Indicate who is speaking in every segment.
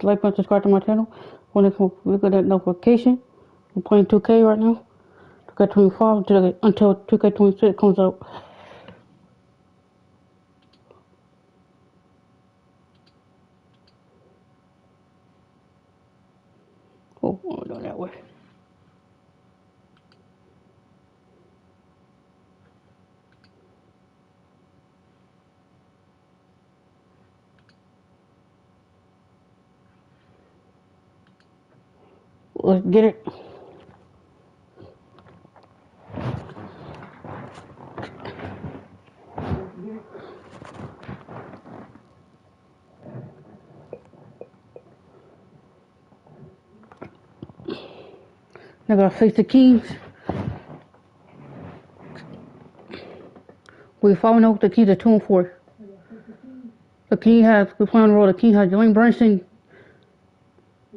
Speaker 1: like and subscribe to my channel. When it's we get that notification. I'm playing 2K right now. 2K25 until 2K26 comes out. Oh, I'm going that way. Let's get it. Now gotta face the Kings. We following up the Kings are 2-4. The King has we play on the road. The King has Jalen Brunson,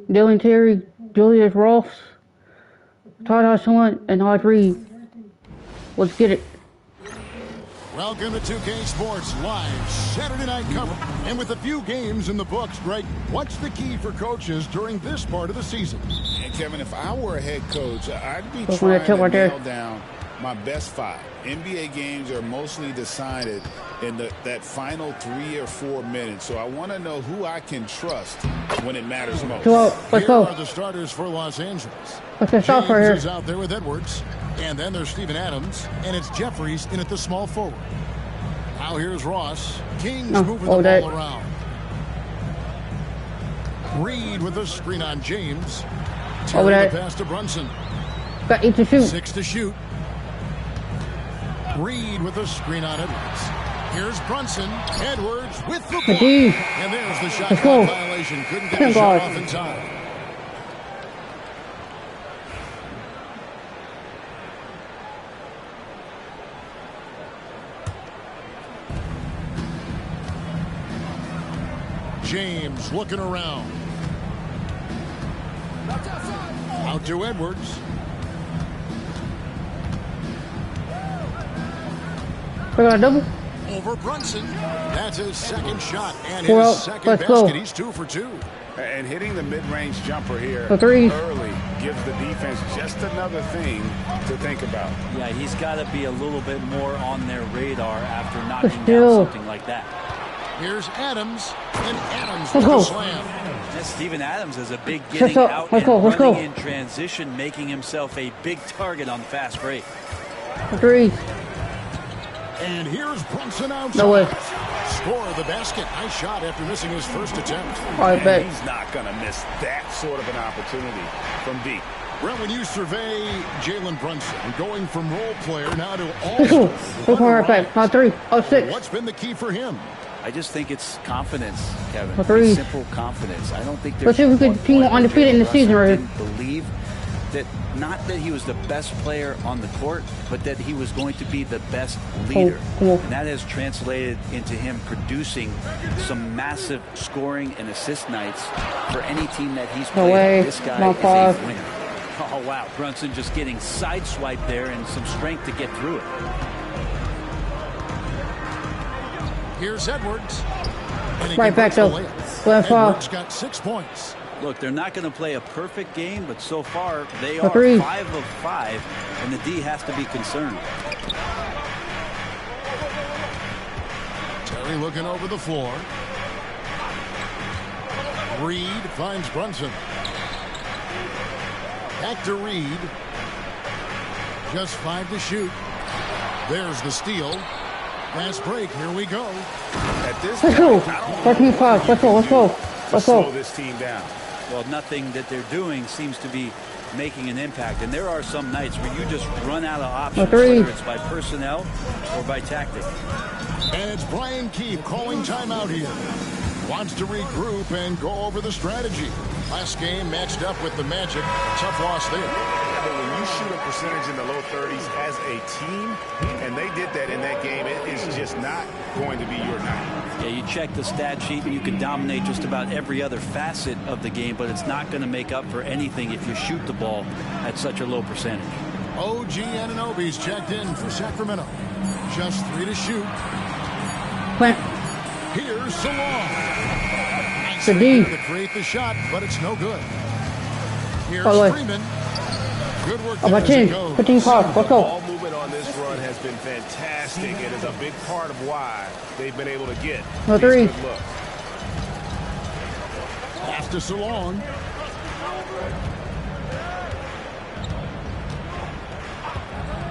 Speaker 1: Dylan Terry, Julius Ross, Todd Hunt, and Hodge Reed. Let's get it.
Speaker 2: Welcome to 2K Sports Live Saturday night coverage. And with a few games in the books, Greg, what's the key for coaches during this part of the season?
Speaker 3: And Kevin, if I were a head coach, I'd be trying to nail down my best 5. NBA games are mostly decided in that final 3 or 4 minutes. So I want to know who I can trust when it matters most.
Speaker 1: Let's go.
Speaker 2: Here are the starters for Los Angeles.
Speaker 1: Let's start for here.
Speaker 2: James is out there with Edwards. And then there's Steven Adams. And it's Jeffries in at the small forward. Now here's Ross. Kings moving the ball around. Reed with a screen on James. Terry the pass to Brunson.
Speaker 1: Got 8 to shoot.
Speaker 2: 6 to shoot. Reed with a screen on Edwards. Here's Brunson. Edwards with the block. And there's the shot clock violation. Couldn't get the shot off in time. James looking around. Out to Edwards.
Speaker 1: We got a double.
Speaker 2: Over Brunson. That's his second shot and his second basket. He's 2 for 2.
Speaker 3: And hitting the mid-range jumper here
Speaker 1: early
Speaker 3: gives the defense just another thing to think about.
Speaker 4: Yeah, he's got to be a little bit more on their radar after knocking down something like that.
Speaker 2: Here's Adams, and Adams with a slam.
Speaker 4: And Steven Adams is a big getting out and running in transition, making himself a big target on fast break.
Speaker 1: 3.
Speaker 2: And here's Brunson outside.
Speaker 1: No way.
Speaker 2: Score the basket. Nice shot after missing his first attempt.
Speaker 1: I bet.
Speaker 3: He's not going to miss that sort of an opportunity from deep.
Speaker 2: Well, when you survey Jalen Brunson going from role player now to all-star.
Speaker 1: Right back. 3. 6.
Speaker 2: What's been the key for him?
Speaker 4: I just think it's confidence, Kevin. Simple confidence. I don't think there's.
Speaker 1: Let's see if we could team undefeated in the season, right?
Speaker 4: Believe that not that he was the best player on the court, but that he was going to be the best leader. And that has translated into him producing some massive scoring and assist nights for any team that he's played. This guy is a winner. Oh, wow. Brunson just getting sideswiped there and some strength to get through it.
Speaker 2: Here's Edwards.
Speaker 1: Right back though.
Speaker 2: Edwards got 6 points.
Speaker 4: Look, they're not going to play a perfect game, but so far they are 5 of 5, and the D has to be concerned.
Speaker 2: Terry looking over the floor. Reed finds Brunson. Back to Reed. Just 5 to shoot. There's the steal. Fast break. Here we go.
Speaker 3: At this
Speaker 1: Let's go. Let's
Speaker 3: slow this team down.
Speaker 4: Well, nothing that they're doing seems to be making an impact. And there are some nights where you just run out of options, whether it's by personnel or by tactic.
Speaker 2: And it's Brian Keefe calling timeout here. Wants to regroup and go over the strategy. Last game matched up with the Magic. Tough loss there.
Speaker 3: Yeah, but when you shoot a percentage in the low 30s as a team, and they did that in that game, it is just not going to be your night.
Speaker 4: Yeah, you check the stat sheet and you can dominate just about every other facet of the game, but it's not going to make up for anything if you shoot the ball at such a low percentage.
Speaker 2: OG Anunoby's checked in for Sacramento. Just 3 to shoot. Here's Salon.
Speaker 1: D.
Speaker 2: to create the shot, but it's no good. Here's
Speaker 1: Oh,
Speaker 2: Freeman. Good work
Speaker 1: About
Speaker 2: there as
Speaker 1: 10,
Speaker 2: it goes.
Speaker 1: 15 fouls. Let's go.
Speaker 5: Ball movement on this run has been fantastic and is a big part of why they've been able to get
Speaker 1: No
Speaker 5: these
Speaker 1: three.
Speaker 5: good looks.
Speaker 2: Pass to Salon.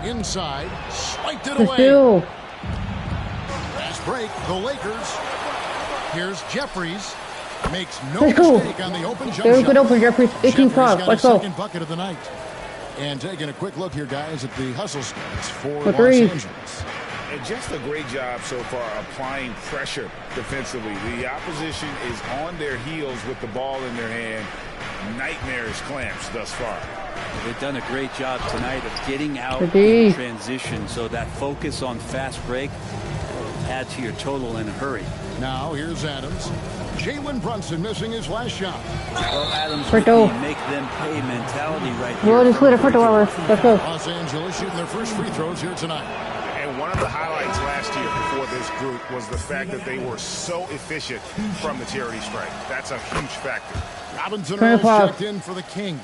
Speaker 2: Inside, swiped it
Speaker 1: Let's
Speaker 2: away.
Speaker 1: do.
Speaker 2: Fast break, the Lakers. Here's Jeffries. Makes no
Speaker 1: Let's go.
Speaker 2: mistake on the open jump
Speaker 1: Very
Speaker 2: shot.
Speaker 1: good open, Jeffries. 18
Speaker 2: Jeffries
Speaker 1: fouls.
Speaker 2: got
Speaker 1: Let's
Speaker 2: his
Speaker 1: go.
Speaker 2: second bucket of the night. And taking a quick look here, guys, at the hustle stats for
Speaker 1: For
Speaker 2: Los
Speaker 1: three.
Speaker 2: Angeles.
Speaker 3: And just a great job so far applying pressure defensively. The opposition is on their heels with the ball in their hand. Nightmarish clamps thus far.
Speaker 4: They've done a great job tonight of getting out
Speaker 1: Good D.
Speaker 4: in transition, so that focus on fast break add to your total in a hurry.
Speaker 2: Now here's Adams. Jalen Brunson missing his last shot.
Speaker 4: Well, Adams with
Speaker 1: Frito.
Speaker 4: the make them pay mentality right
Speaker 1: We'll
Speaker 4: here.
Speaker 1: just clear the front door. Let's go.
Speaker 2: Los Angeles shooting their first free throws here tonight.
Speaker 5: And one of the highlights last year before this group was the fact that they were so efficient from the charity stripe. That's a huge factor.
Speaker 2: Robinson
Speaker 1: 25.
Speaker 2: Earls checked in for the Kings.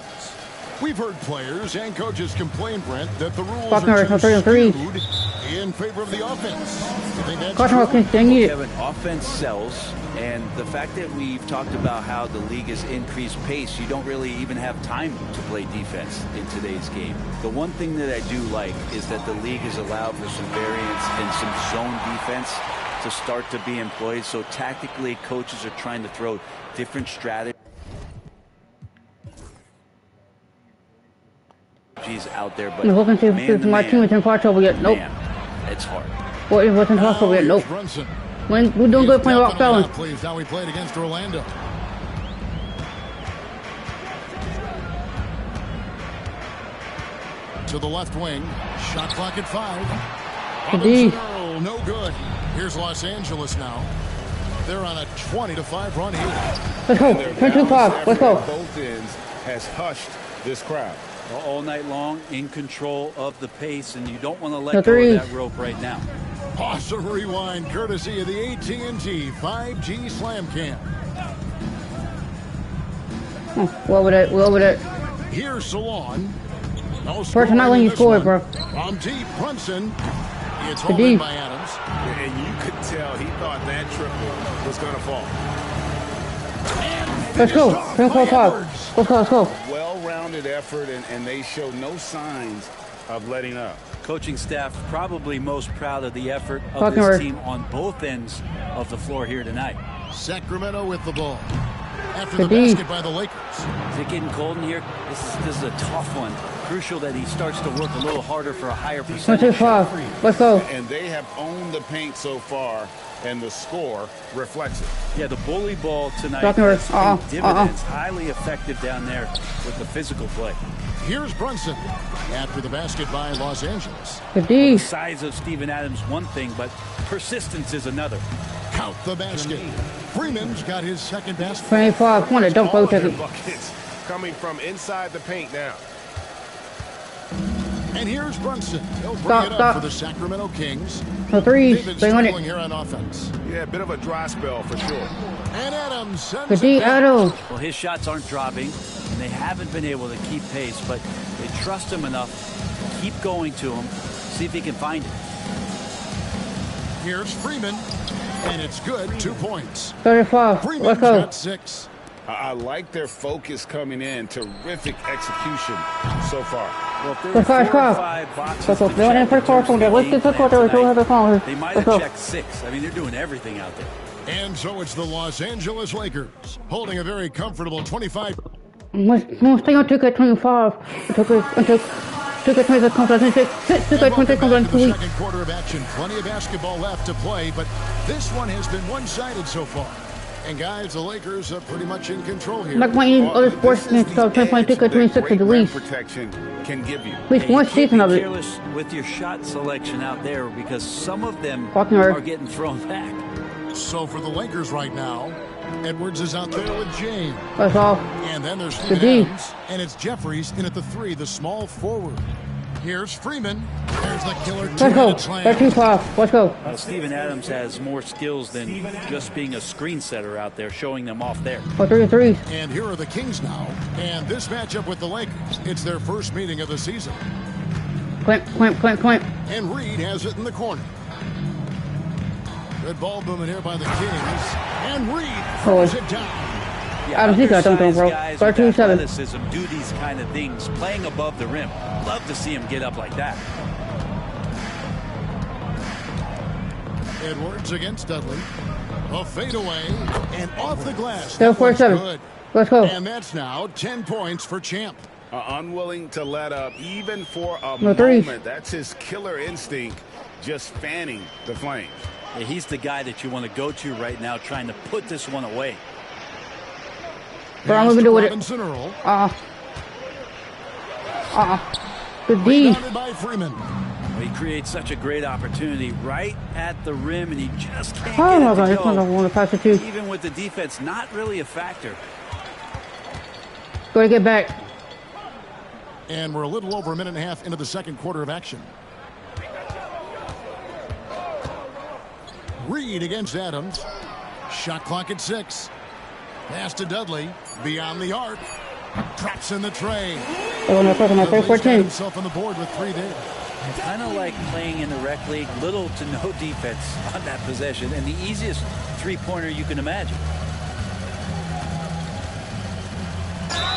Speaker 2: We've heard players and coaches complain, Brent, that the rules
Speaker 1: Faulkner,
Speaker 2: are too
Speaker 1: 3 on 3.
Speaker 2: skewed in favor of the offense. You think that's
Speaker 1: Caution,
Speaker 2: true?
Speaker 1: they need it.
Speaker 4: Kevin, offense sells, and the fact that we've talked about how the league has increased pace, you don't really even have time to play defense in today's game. The one thing that I do like is that the league has allowed for some variance and some zone defense to start to be employed. So tactically, coaches are trying to throw different strategies out there, but
Speaker 1: I'm looking to see
Speaker 4: man
Speaker 1: if
Speaker 4: to
Speaker 1: my
Speaker 4: man,
Speaker 1: team is in foul trouble yet. Nope.
Speaker 4: man, it's hard.
Speaker 1: Well, it wasn't foul
Speaker 2: Now
Speaker 1: trouble yet.
Speaker 2: here's
Speaker 1: Nope.
Speaker 2: Brunson.
Speaker 1: We're doing good playing rock
Speaker 2: Definitely
Speaker 1: fellas.
Speaker 2: not pleased how he played against Orlando. To the left wing. Shot clock at 5.
Speaker 1: Good D.
Speaker 2: Robinson Earl, no good. Here's Los Angeles now. They're on a 20-5 run here.
Speaker 1: Let's go.
Speaker 3: Their
Speaker 1: 22
Speaker 3: balanced
Speaker 1: fouls. Let's
Speaker 3: effort
Speaker 1: go.
Speaker 3: at both ends has hushed this crowd.
Speaker 4: All night long, in control of the pace, and you don't want to let
Speaker 1: No
Speaker 4: go
Speaker 1: threes.
Speaker 4: of that rope right now.
Speaker 2: Awesome rewind courtesy of the AT&T 5G Slam Cam.
Speaker 1: Well with it. Well with it.
Speaker 2: Here's Salon. No
Speaker 1: Person not
Speaker 2: scoring
Speaker 1: letting
Speaker 2: in
Speaker 1: you
Speaker 2: this
Speaker 1: score,
Speaker 2: one.
Speaker 1: bro.
Speaker 2: From deep, Brunson. It's
Speaker 1: Good
Speaker 2: hauled
Speaker 1: D.
Speaker 2: in by Adams.
Speaker 5: And you could tell he thought that triple was going to fall.
Speaker 1: Let's go.
Speaker 2: Finished off
Speaker 1: 24
Speaker 2: by
Speaker 1: fouls.
Speaker 2: Edwards.
Speaker 1: Let's go. Let's go.
Speaker 3: Well-rounded effort, and they show no signs of letting up.
Speaker 4: Coaching staff probably most proud of the effort of
Speaker 1: Fucking
Speaker 4: this
Speaker 1: word.
Speaker 4: team on both ends of the floor here tonight.
Speaker 2: Sacramento with the ball. After
Speaker 1: Good
Speaker 2: the
Speaker 1: D.
Speaker 2: basket by the Lakers.
Speaker 4: Is it getting cold in here? This is a tough one. Crucial that he starts to work a little harder for a higher
Speaker 1: 22
Speaker 4: percentage.
Speaker 1: fouls. Let's go.
Speaker 3: And they have owned the paint so far, and the score reflects it.
Speaker 4: Yeah, the bully ball tonight
Speaker 1: Fucking word.
Speaker 4: has paid dividends. Highly effective down there with the physical play.
Speaker 2: Here's Brunson. After the basket by Los Angeles.
Speaker 1: Good D.
Speaker 4: The size of Steven Adams one thing, but persistence is another.
Speaker 2: Count the basket. Freeman's got his second basket.
Speaker 1: 25. Come on, don't
Speaker 5: All
Speaker 1: go
Speaker 5: of their
Speaker 1: take it.
Speaker 5: buckets coming from inside the paint now.
Speaker 2: And here's Brunson. He'll bring
Speaker 1: Stop,
Speaker 2: it up
Speaker 1: stop.
Speaker 2: for the Sacramento Kings.
Speaker 1: No threes.
Speaker 2: They've been
Speaker 1: Stay on
Speaker 2: struggling
Speaker 1: it.
Speaker 2: here on offense.
Speaker 5: Yeah, a bit of a dry spell for sure.
Speaker 2: And Adams sends
Speaker 1: Good
Speaker 2: it
Speaker 1: D.
Speaker 2: down.
Speaker 1: Adams.
Speaker 4: Well, his shots aren't dropping, and they haven't been able to keep pace, but they trust him enough. Keep going to him. See if he can find it.
Speaker 2: Here's Freeman. And it's good. 2 points.
Speaker 1: 35.
Speaker 2: Freeman's
Speaker 1: Let's go.
Speaker 2: got 6.
Speaker 3: I like their focus coming in. Terrific execution so far.
Speaker 4: Well, if there
Speaker 1: Let's
Speaker 4: were
Speaker 1: go,
Speaker 4: 4 or
Speaker 1: let's go.
Speaker 4: 5 boxes
Speaker 1: Let's go.
Speaker 4: to
Speaker 1: They want
Speaker 4: check
Speaker 1: in for
Speaker 4: in
Speaker 1: the car
Speaker 4: terms
Speaker 1: from
Speaker 4: of
Speaker 1: there.
Speaker 4: the
Speaker 1: Let's
Speaker 4: game
Speaker 1: get the
Speaker 4: plan
Speaker 1: car. We don't have the phone.
Speaker 4: tonight, they might
Speaker 1: Let's
Speaker 4: have
Speaker 1: go.
Speaker 4: checked 6. I mean, they're doing everything out there.
Speaker 2: And so it's the Los Angeles Lakers holding a very comfortable 25.
Speaker 1: No, stay on 2K25. 2K26 comes out 26. 2K26 comes out
Speaker 2: Welcome back to
Speaker 1: 2
Speaker 2: the
Speaker 1: weeks.
Speaker 2: second quarter of action. Plenty of basketball left to play, but this one has been one-sided so far. And guys, the Lakers are pretty much in control here.
Speaker 1: Like my other sports games, so I'm playing 2K26 at the least.
Speaker 3: Protection can give you.
Speaker 1: At least
Speaker 4: Hey, you
Speaker 1: one
Speaker 4: can't
Speaker 1: season
Speaker 4: be
Speaker 1: of it.
Speaker 4: careless with your shot selection out there because some of them
Speaker 1: Fucking hard.
Speaker 4: are getting thrown back.
Speaker 2: So for the Lakers right now, Edwards is out there with James.
Speaker 1: That's all.
Speaker 2: And then there's
Speaker 1: Good
Speaker 2: Steven
Speaker 1: D.
Speaker 2: Adams. And it's Jeffries in at the 3, the small forward. Here's Freeman. There's the killer
Speaker 1: Let's go.
Speaker 2: slam.
Speaker 1: 13-12. Let's go.
Speaker 4: Steven Adams has more skills than just being a screen setter out there, showing them off there.
Speaker 1: Oh, 3-3.
Speaker 2: And here are the Kings now. And this matchup with the Lakers, it's their first meeting of the season.
Speaker 1: Clamp.
Speaker 2: And Reed has it in the corner. Good ball movement here by the Kings. And Reed throws it down.
Speaker 1: I don't think I don't know, bro.
Speaker 4: Guys with
Speaker 1: 13-7.
Speaker 4: athleticism do these kind of things, playing above the rim. Love to see him get up like that.
Speaker 2: Edwards against Dudley. A fadeaway and off the glass.
Speaker 1: Still 4-7. Let's go.
Speaker 2: And that's now 10 points for Champ.
Speaker 3: Unwilling to let up even for a
Speaker 1: No threes.
Speaker 3: moment. That's his killer instinct, just fanning the flames.
Speaker 4: Yeah, he's the guy that you want to go to right now, trying to put this one away.
Speaker 1: But I'm gonna do with it.
Speaker 2: Robinson Earl.
Speaker 1: Good D.
Speaker 2: Rebounded by Freeman.
Speaker 4: Well, he creates such a great opportunity right at the rim, and he just can't
Speaker 1: Oh my
Speaker 4: get
Speaker 1: God,
Speaker 4: it
Speaker 1: this
Speaker 4: to
Speaker 1: one's
Speaker 4: go.
Speaker 1: I want to pass it to.
Speaker 4: Even with the defense, not really a factor.
Speaker 1: Go to get back.
Speaker 2: And we're a little over a minute and a half into the second quarter of action. Reed against Adams. Shot clock at 6. Pass to Dudley. Beyond the arc. Traps in the tray.
Speaker 1: Oh, no, talking about
Speaker 2: Dudley's got
Speaker 1: 14.
Speaker 2: himself on the board with 3 there.
Speaker 4: Kind of like playing in the rec league, little to no defense on that possession, and the easiest three-pointer you can imagine.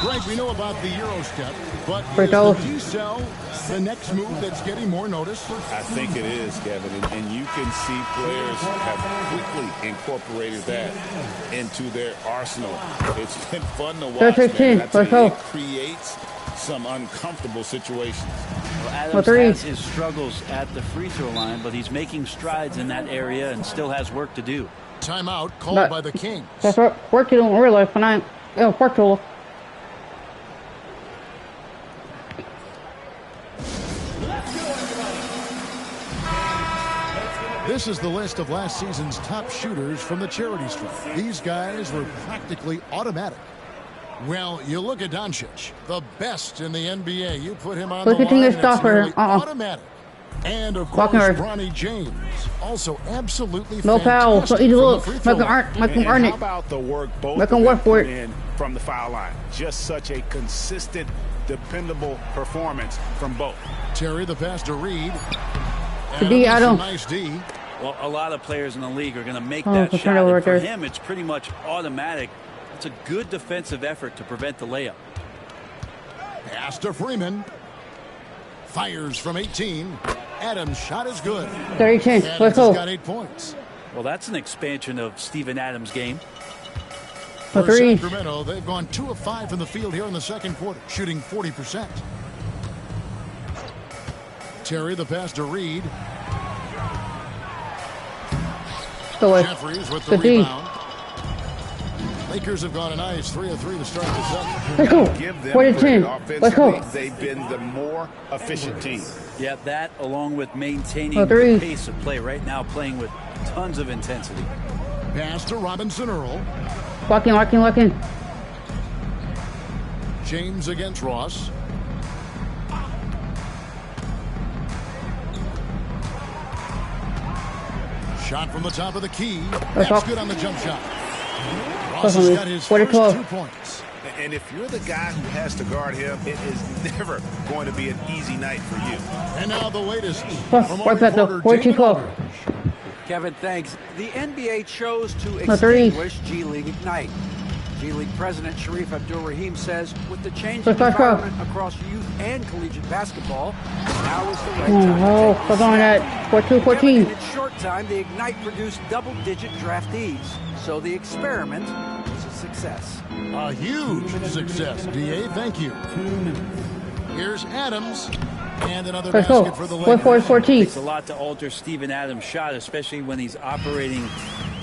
Speaker 2: Greg, we know about the Euro step, but
Speaker 1: Free
Speaker 2: is
Speaker 1: throw.
Speaker 2: the D-cell the next move that's getting more notice?
Speaker 3: I think it is, Kevin, and you can see players have quickly incorporated that into their arsenal. It's been fun to watch.
Speaker 1: 13.
Speaker 3: Man. I tell
Speaker 1: Let's
Speaker 3: you,
Speaker 1: go.
Speaker 3: it creates some uncomfortable situations.
Speaker 4: Well, Adams
Speaker 1: three.
Speaker 4: has his struggles at the free throw line, but he's making strides in that area and still has work to do.
Speaker 2: Timeout called
Speaker 1: But-
Speaker 2: by the Kings.
Speaker 1: That's what work you don't realize when I work to
Speaker 2: This is the list of last season's top shooters from the charity stripe. These guys were practically automatic. Well, you look at Doncic, the best in the NBA. You put him on
Speaker 1: Look
Speaker 2: the
Speaker 1: at
Speaker 2: line,
Speaker 1: the
Speaker 2: and it's
Speaker 1: stopper.
Speaker 2: nearly automatic. And of course,
Speaker 1: Walking hard.
Speaker 2: Bronny James, also absolutely
Speaker 1: No foul. So
Speaker 2: fantastic
Speaker 1: easy
Speaker 2: from the
Speaker 1: look.
Speaker 2: free
Speaker 1: Make
Speaker 2: throw
Speaker 1: him
Speaker 2: line.
Speaker 1: earn
Speaker 3: How
Speaker 1: it.
Speaker 3: about the work both
Speaker 1: Make
Speaker 3: of
Speaker 1: him
Speaker 3: them
Speaker 1: work for
Speaker 3: put
Speaker 1: it.
Speaker 3: in from the foul line? Just such a consistent, dependable performance from both.
Speaker 2: Terry the pass to Reed.
Speaker 1: To D, Adams.
Speaker 2: Nice D.
Speaker 4: Well, a lot of players in the league are going to make
Speaker 1: Oh,
Speaker 4: that
Speaker 1: good
Speaker 4: shot.
Speaker 1: turnover
Speaker 4: And
Speaker 1: right
Speaker 4: for
Speaker 1: there.
Speaker 4: him, it's pretty much automatic. It's a good defensive effort to prevent the layup.
Speaker 2: Pass to Freeman. Fires from 18. Adams' shot is good.
Speaker 1: 30-10.
Speaker 2: Adams
Speaker 1: Let's
Speaker 2: has
Speaker 1: go.
Speaker 2: got 8 points.
Speaker 4: Well, that's an expansion of Steven Adams' game.
Speaker 1: For
Speaker 2: For
Speaker 1: three.
Speaker 2: Sacramento, they've gone 2 of 5 from the field here in the second quarter, shooting 40%. Terry the pass to Reed.
Speaker 1: Go away.
Speaker 2: Jeffries with the
Speaker 1: Good D.
Speaker 2: rebound. Lakers have gone a nice 3 of 3 to start the second.
Speaker 1: Let's go.
Speaker 3: Give them
Speaker 1: 40-10.
Speaker 3: credit.
Speaker 1: Let's go.
Speaker 3: Offensively, they've been the more efficient team.
Speaker 4: Yeah, that along with maintaining
Speaker 1: Oh,
Speaker 4: the
Speaker 1: three.
Speaker 4: pace of play right now, playing with tons of intensity.
Speaker 2: Pass to Robinson Earl.
Speaker 1: Walking.
Speaker 2: James against Ross. Shot from the top of the key. That's
Speaker 1: off.
Speaker 2: good on the jump shot. Ross has got his first
Speaker 1: 40-12.
Speaker 2: 2 points.
Speaker 3: And if you're the guy who has to guard him, it is never going to be an easy night for you.
Speaker 2: And now the latest.
Speaker 1: Right back though. 42-12.
Speaker 6: Kevin, thanks. The NBA chose to
Speaker 1: No threes.
Speaker 6: extinguish G League Ignite. G League President Sharif Abdul-Rahim says with the changing
Speaker 1: Let's go.
Speaker 6: environment across youth and collegiate basketball, now is the right time
Speaker 1: Oh,
Speaker 6: to take
Speaker 1: what's
Speaker 6: this
Speaker 1: on
Speaker 6: step.
Speaker 1: that?
Speaker 6: Kevin,
Speaker 1: 42-14.
Speaker 6: in its short time, the Ignite produced double-digit draftees, so the experiment is a success.
Speaker 2: A huge success, DA. Thank you. Here's Adams. And another
Speaker 1: Let's go.
Speaker 2: basket for the Lakers.
Speaker 1: 44-14.
Speaker 4: It's a lot to alter Steven Adams' shot, especially when he's operating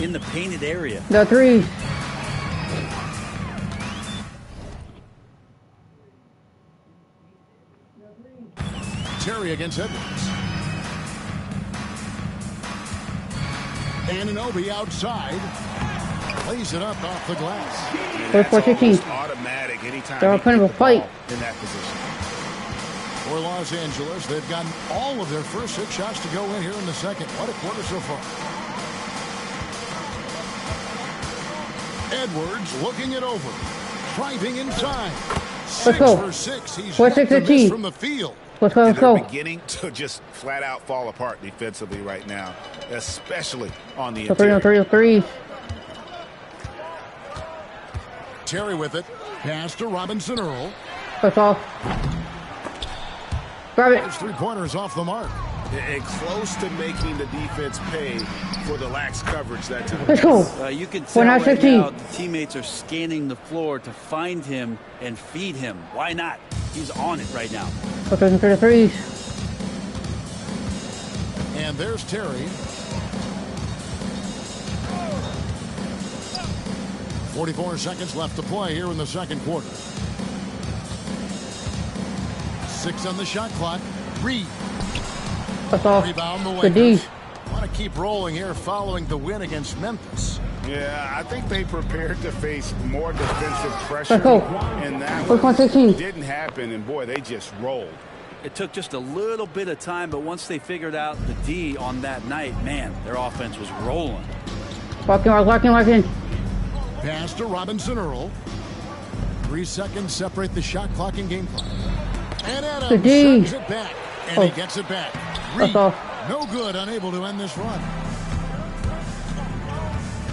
Speaker 4: in the painted area.
Speaker 1: The three.
Speaker 2: Terry against Edwards. Anunoby outside. Lays it up off the glass.
Speaker 3: And
Speaker 1: They're
Speaker 3: that's
Speaker 1: 14.
Speaker 3: almost automatic anytime
Speaker 1: They're
Speaker 3: he
Speaker 1: a kind of
Speaker 3: gets
Speaker 1: a
Speaker 3: the
Speaker 1: fight.
Speaker 3: ball in that position.
Speaker 2: For Los Angeles, they've gotten all of their first 6 shots to go in here in the second. What a quarter so far. Edwards looking it over. Driving inside. 6 for 6. He's yet to miss from the field.
Speaker 1: Let's go, let's
Speaker 5: They're
Speaker 1: go.
Speaker 5: beginning to just flat out fall apart defensively right now, especially on the
Speaker 1: So 3 on
Speaker 5: interior.
Speaker 1: 3 on 3.
Speaker 2: Terry with it. Pass to Robinson Earl.
Speaker 1: Push off. Grab it.
Speaker 2: Those 3-pointers off the mark.
Speaker 5: And close to making the defense pay for the lax coverage that time.
Speaker 1: Let's go.
Speaker 4: You can tell
Speaker 1: We're
Speaker 4: right
Speaker 1: not 15.
Speaker 4: now the teammates are scanning the floor to find him and feed him. Why not? He's on it right now.
Speaker 1: So 3 on 3 on 3s.
Speaker 2: And there's Terry. 44 seconds left to play here in the second quarter. 6 on the shot clock. Reed.
Speaker 1: Push off.
Speaker 2: Rebound the
Speaker 1: Good D.
Speaker 2: Lakers. Want to keep rolling here following the win against Memphis.
Speaker 5: Yeah, I think they prepared to face more defensive pressure.
Speaker 1: Let's go.
Speaker 5: And that
Speaker 1: Let's go, 16.
Speaker 5: didn't happen, and boy, they just rolled.
Speaker 4: It took just a little bit of time, but once they figured out the D on that night, man, their offense was rolling.
Speaker 1: Lock in.
Speaker 2: Pass to Robinson Earl. 3 seconds separate the shot clock and game clock. And Adams
Speaker 1: Good D.
Speaker 2: sends it back. And he gets it back. Reed,
Speaker 1: off.
Speaker 2: no good, unable to end this run.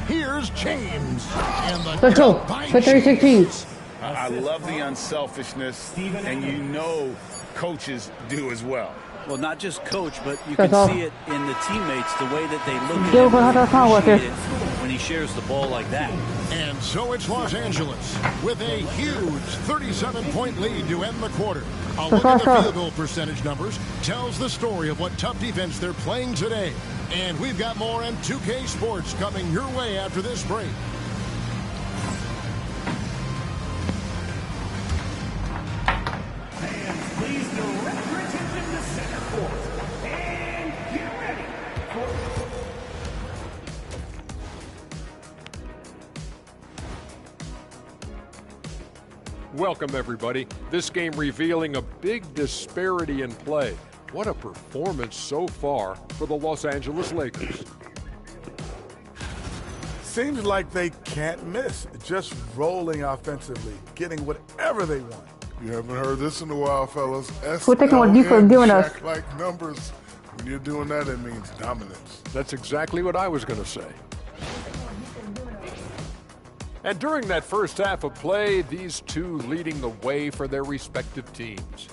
Speaker 2: Here's James. And the
Speaker 1: Let's go.
Speaker 2: dunk by
Speaker 1: 3-16.
Speaker 5: I love the unselfishness, and you know coaches do as well.
Speaker 4: Well, not just coach, but you
Speaker 1: That's
Speaker 4: can
Speaker 1: all.
Speaker 4: see it in the teammates, the way that they look at
Speaker 1: Yo,
Speaker 4: him,
Speaker 1: but how
Speaker 4: really
Speaker 1: that's not worth it.
Speaker 4: appreciate it when he shares the ball like that.
Speaker 2: And so it's Los Angeles with a huge 37-point lead to end the quarter. A look at the field goal percentage numbers tells the story of what tough defense they're playing today. And we've got more M2K Sports coming your way after this break.
Speaker 7: Please direct your attention to center court. And get ready for...
Speaker 8: Welcome, everybody. This game revealing a big disparity in play. What a performance so far for the Los Angeles Lakers.
Speaker 9: Seems like they can't miss. Just rolling offensively, getting whatever they want.
Speaker 10: You haven't heard this in a while, fellas.
Speaker 1: We're taking what defense doing us.
Speaker 10: Like numbers. When you're doing that, it means dominance.
Speaker 8: That's exactly what I was going to say. And during that first half of play, these two leading the way for their respective teams.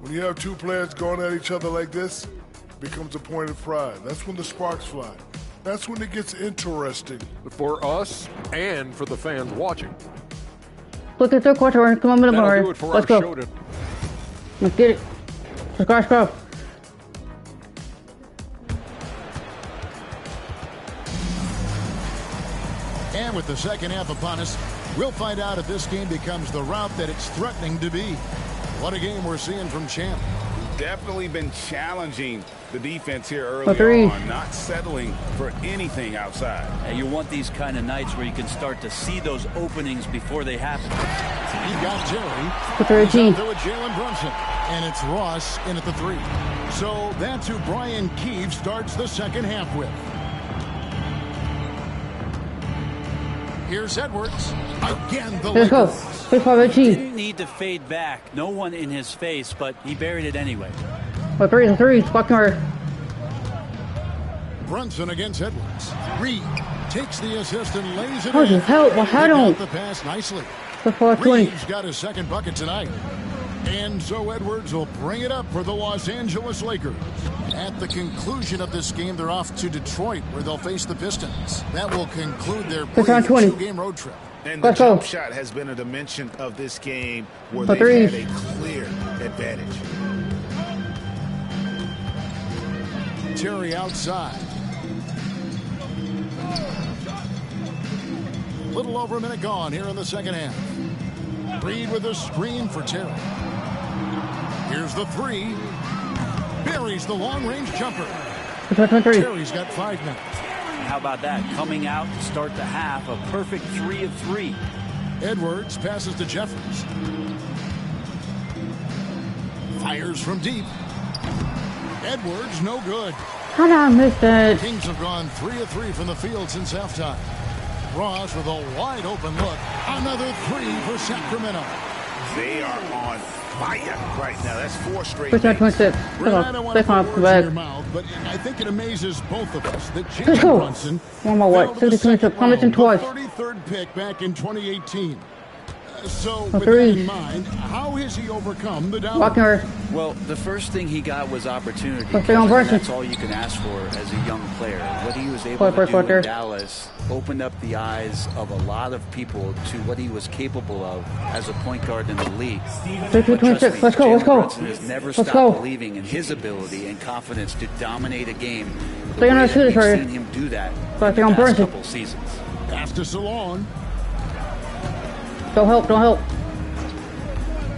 Speaker 10: When you have two players going at each other like this, it becomes a point of pride. That's when the sparks fly. That's when it gets interesting.
Speaker 8: For us and for the fans watching.
Speaker 1: Look at third quarter. Come on, middle
Speaker 8: That'll
Speaker 1: bar.
Speaker 8: do it for
Speaker 1: Let's
Speaker 8: our
Speaker 1: go.
Speaker 8: show today.
Speaker 1: Let's get it. Let's go.
Speaker 2: And with the second half upon us, we'll find out if this game becomes the route that it's threatening to be. What a game we're seeing from Champ.
Speaker 5: Definitely been challenging the defense here early
Speaker 1: three.
Speaker 5: on, not settling for anything outside.
Speaker 4: And you want these kind of nights where you can start to see those openings before they happen.
Speaker 2: He got Terry.
Speaker 1: For 13.
Speaker 2: He's out there with Jalen Brunson. And it's Ross in at the 3. So that's who Brian Keefe starts the second half with. Here's Edwards. Again, the
Speaker 1: Let's go.
Speaker 2: Lakers.
Speaker 1: 6-5-18.
Speaker 4: Didn't need to fade back. No one in his face, but he buried it anyway.
Speaker 1: For 3. Spot card.
Speaker 2: Brunson against Edwards. Reed takes the assist and lays it
Speaker 1: How the
Speaker 2: in.
Speaker 1: hell? Well, how
Speaker 2: He got
Speaker 1: don't-
Speaker 2: the pass nicely.
Speaker 1: For 4-20.
Speaker 2: Reed's got his second bucket tonight. And so Edwards will bring it up for the Los Angeles Lakers. At the conclusion of this game, they're off to Detroit, where they'll face the Pistons. That will conclude their brief
Speaker 1: 20.
Speaker 2: 2-game road trip.
Speaker 5: And the
Speaker 1: Let's go.
Speaker 5: jump shot has been a dimension of this game where
Speaker 1: For
Speaker 5: they've
Speaker 1: three.
Speaker 5: had a clear advantage.
Speaker 2: Terry outside. Little over a minute gone here in the second half. Reed with a screen for Terry. Here's the 3. Buries the long-range jumper.
Speaker 1: 23.
Speaker 2: Terry's got 5 minutes.
Speaker 4: How about that? Coming out to start the half, a perfect 3 of 3.
Speaker 2: Edwards passes to Jeffries. Fires from deep. Edwards, no good.
Speaker 1: How did I miss that?
Speaker 2: Kings have gone 3 of 3 from the field since halftime. Ross with a wide open look. Another 3 for Sacramento.
Speaker 3: They are on fire right now. That's 4 straight.
Speaker 1: Push that 26.
Speaker 2: Brett, I don't want to put words in your mouth, but I think it amazes both of us that James Brunson
Speaker 1: one more what? 26. Promising twice.
Speaker 2: 33rd pick back in 2018. So, with that in mind, how has he overcome the downfall?
Speaker 4: Well, the first thing he got was opportunity. That's all you can ask for as a young player. What he was able to do in Dallas opened up the eyes of a lot of people to what he was capable of as a point guard in the league.
Speaker 1: 26. Let's go. Let's go.
Speaker 4: Brunson has never stopped believing in his ability and confidence to dominate a game.
Speaker 1: They're going to shoot
Speaker 4: We've
Speaker 1: it
Speaker 4: seen him do that
Speaker 1: in
Speaker 4: the past couple seasons.
Speaker 2: Pass to Salon.
Speaker 1: Don't help. Don't help.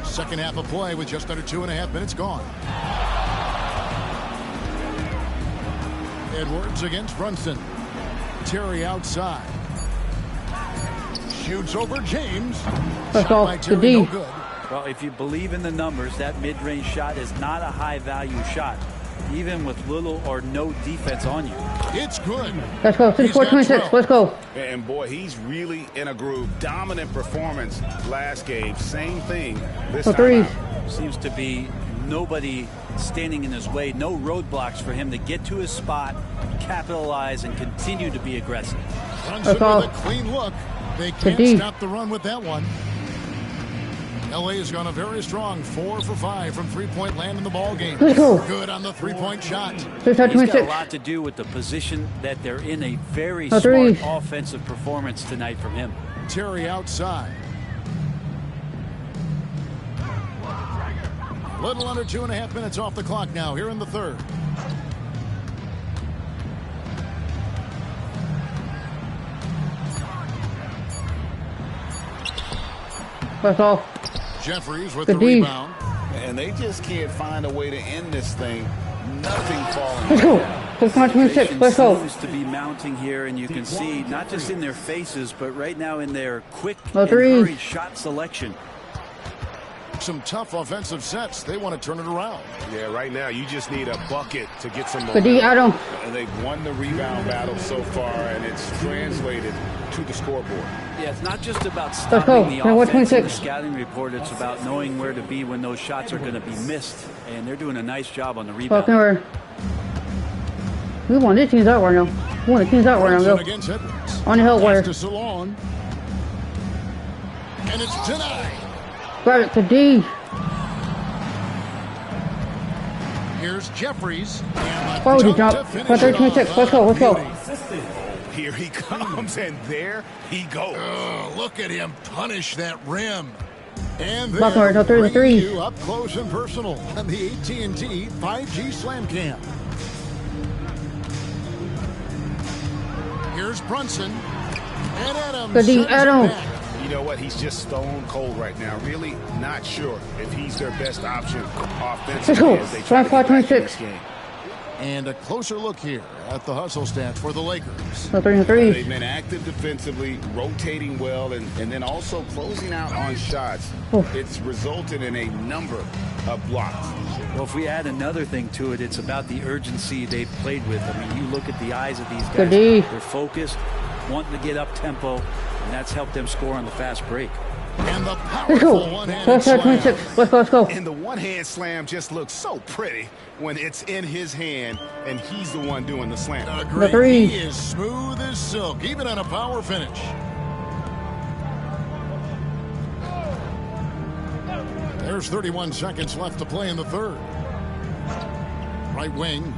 Speaker 2: Second half of play with just under 2.5 minutes gone. Edwards against Brunson. Terry outside. Shoots over James.
Speaker 1: Let's go.
Speaker 2: Terry, no good.
Speaker 4: Well, if you believe in the numbers, that mid-range shot is not a high-value shot, even with little or no defense on you.
Speaker 2: It's good.
Speaker 1: Let's go. 64-26. Let's go.
Speaker 3: And boy, he's really in a groove. Dominant performance last game. Same thing this time.
Speaker 4: Seems to be nobody standing in his way. No roadblocks for him to get to his spot, capitalize, and continue to be aggressive.
Speaker 2: Brunson with a clean look. They can't stop the run with that one. LA has gone a very strong 4 for 5 from three-point land in the ball game. Good on the three-point shot.
Speaker 4: He's got a lot to do with the position that they're in. A very smart offensive performance tonight from him.
Speaker 2: Terry outside. Little under 2.5 minutes off the clock now here in the third.
Speaker 1: That's all.
Speaker 2: Jeffries with the rebound.
Speaker 3: And they just can't find a way to end this thing. Nothing falling.
Speaker 1: Let's go. 6.26. Let's go.
Speaker 4: Seems to be mounting here, and you can see not just in their faces, but right now in their quick and hurried shot selection.
Speaker 2: Some tough offensive sets. They want to turn it around.
Speaker 5: Yeah, right now you just need a bucket to get some
Speaker 1: momentum.
Speaker 3: And they've won the rebound battle so far, and it's translated to the scoreboard.
Speaker 4: Yeah, it's not just about stopping the offense in the scouting report. It's about knowing where to be when those shots are going to be missed, and they're doing a nice job on the rebound.
Speaker 1: We want these teams out right now. We want the teams out right now. On the help wire.
Speaker 2: And it's denied.
Speaker 1: Grab it to D.
Speaker 2: Here's Jeffries.
Speaker 1: Oh, he jumped. 26. Let's go. Let's go.
Speaker 3: Here he comes, and there he goes.
Speaker 2: Oh, look at him punish that rim. And
Speaker 1: they're
Speaker 2: bringing you up close and personal on the AT&T 5G Slam Cam. Here's Brunson. And Adams.
Speaker 3: You know what? He's just stone cold right now. Really not sure if he's their best option offensively as they try to get back in this game.
Speaker 2: And a closer look here at the hustle stats for the Lakers.
Speaker 3: They've been active defensively, rotating well, and then also closing out on shots. It's resulted in a number of blocks.
Speaker 4: Well, if we add another thing to it, it's about the urgency they've played with. I mean, you look at the eyes of these guys. They're focused, wanting to get up tempo, and that's helped them score on the fast break.
Speaker 2: And the powerful one-handed slam.
Speaker 1: Let's go.
Speaker 3: And the one-hand slam just looks so pretty when it's in his hand and he's the one doing the slam.
Speaker 2: He is smooth as silk, even on a power finish. There's 31 seconds left to play in the third. Right wing.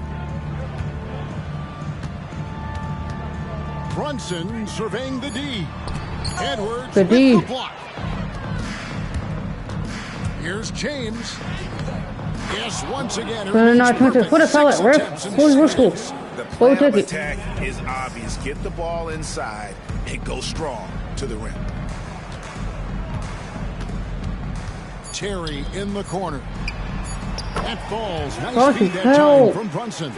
Speaker 2: Brunson surveying the D. Edwards with the block. Here's James. Yes, once again.
Speaker 1: Put a foul, ref.
Speaker 3: The plan of attack is obvious. Get the ball inside and go strong to the rim.
Speaker 2: Terry in the corner. That falls. Nice feed that time from Brunson.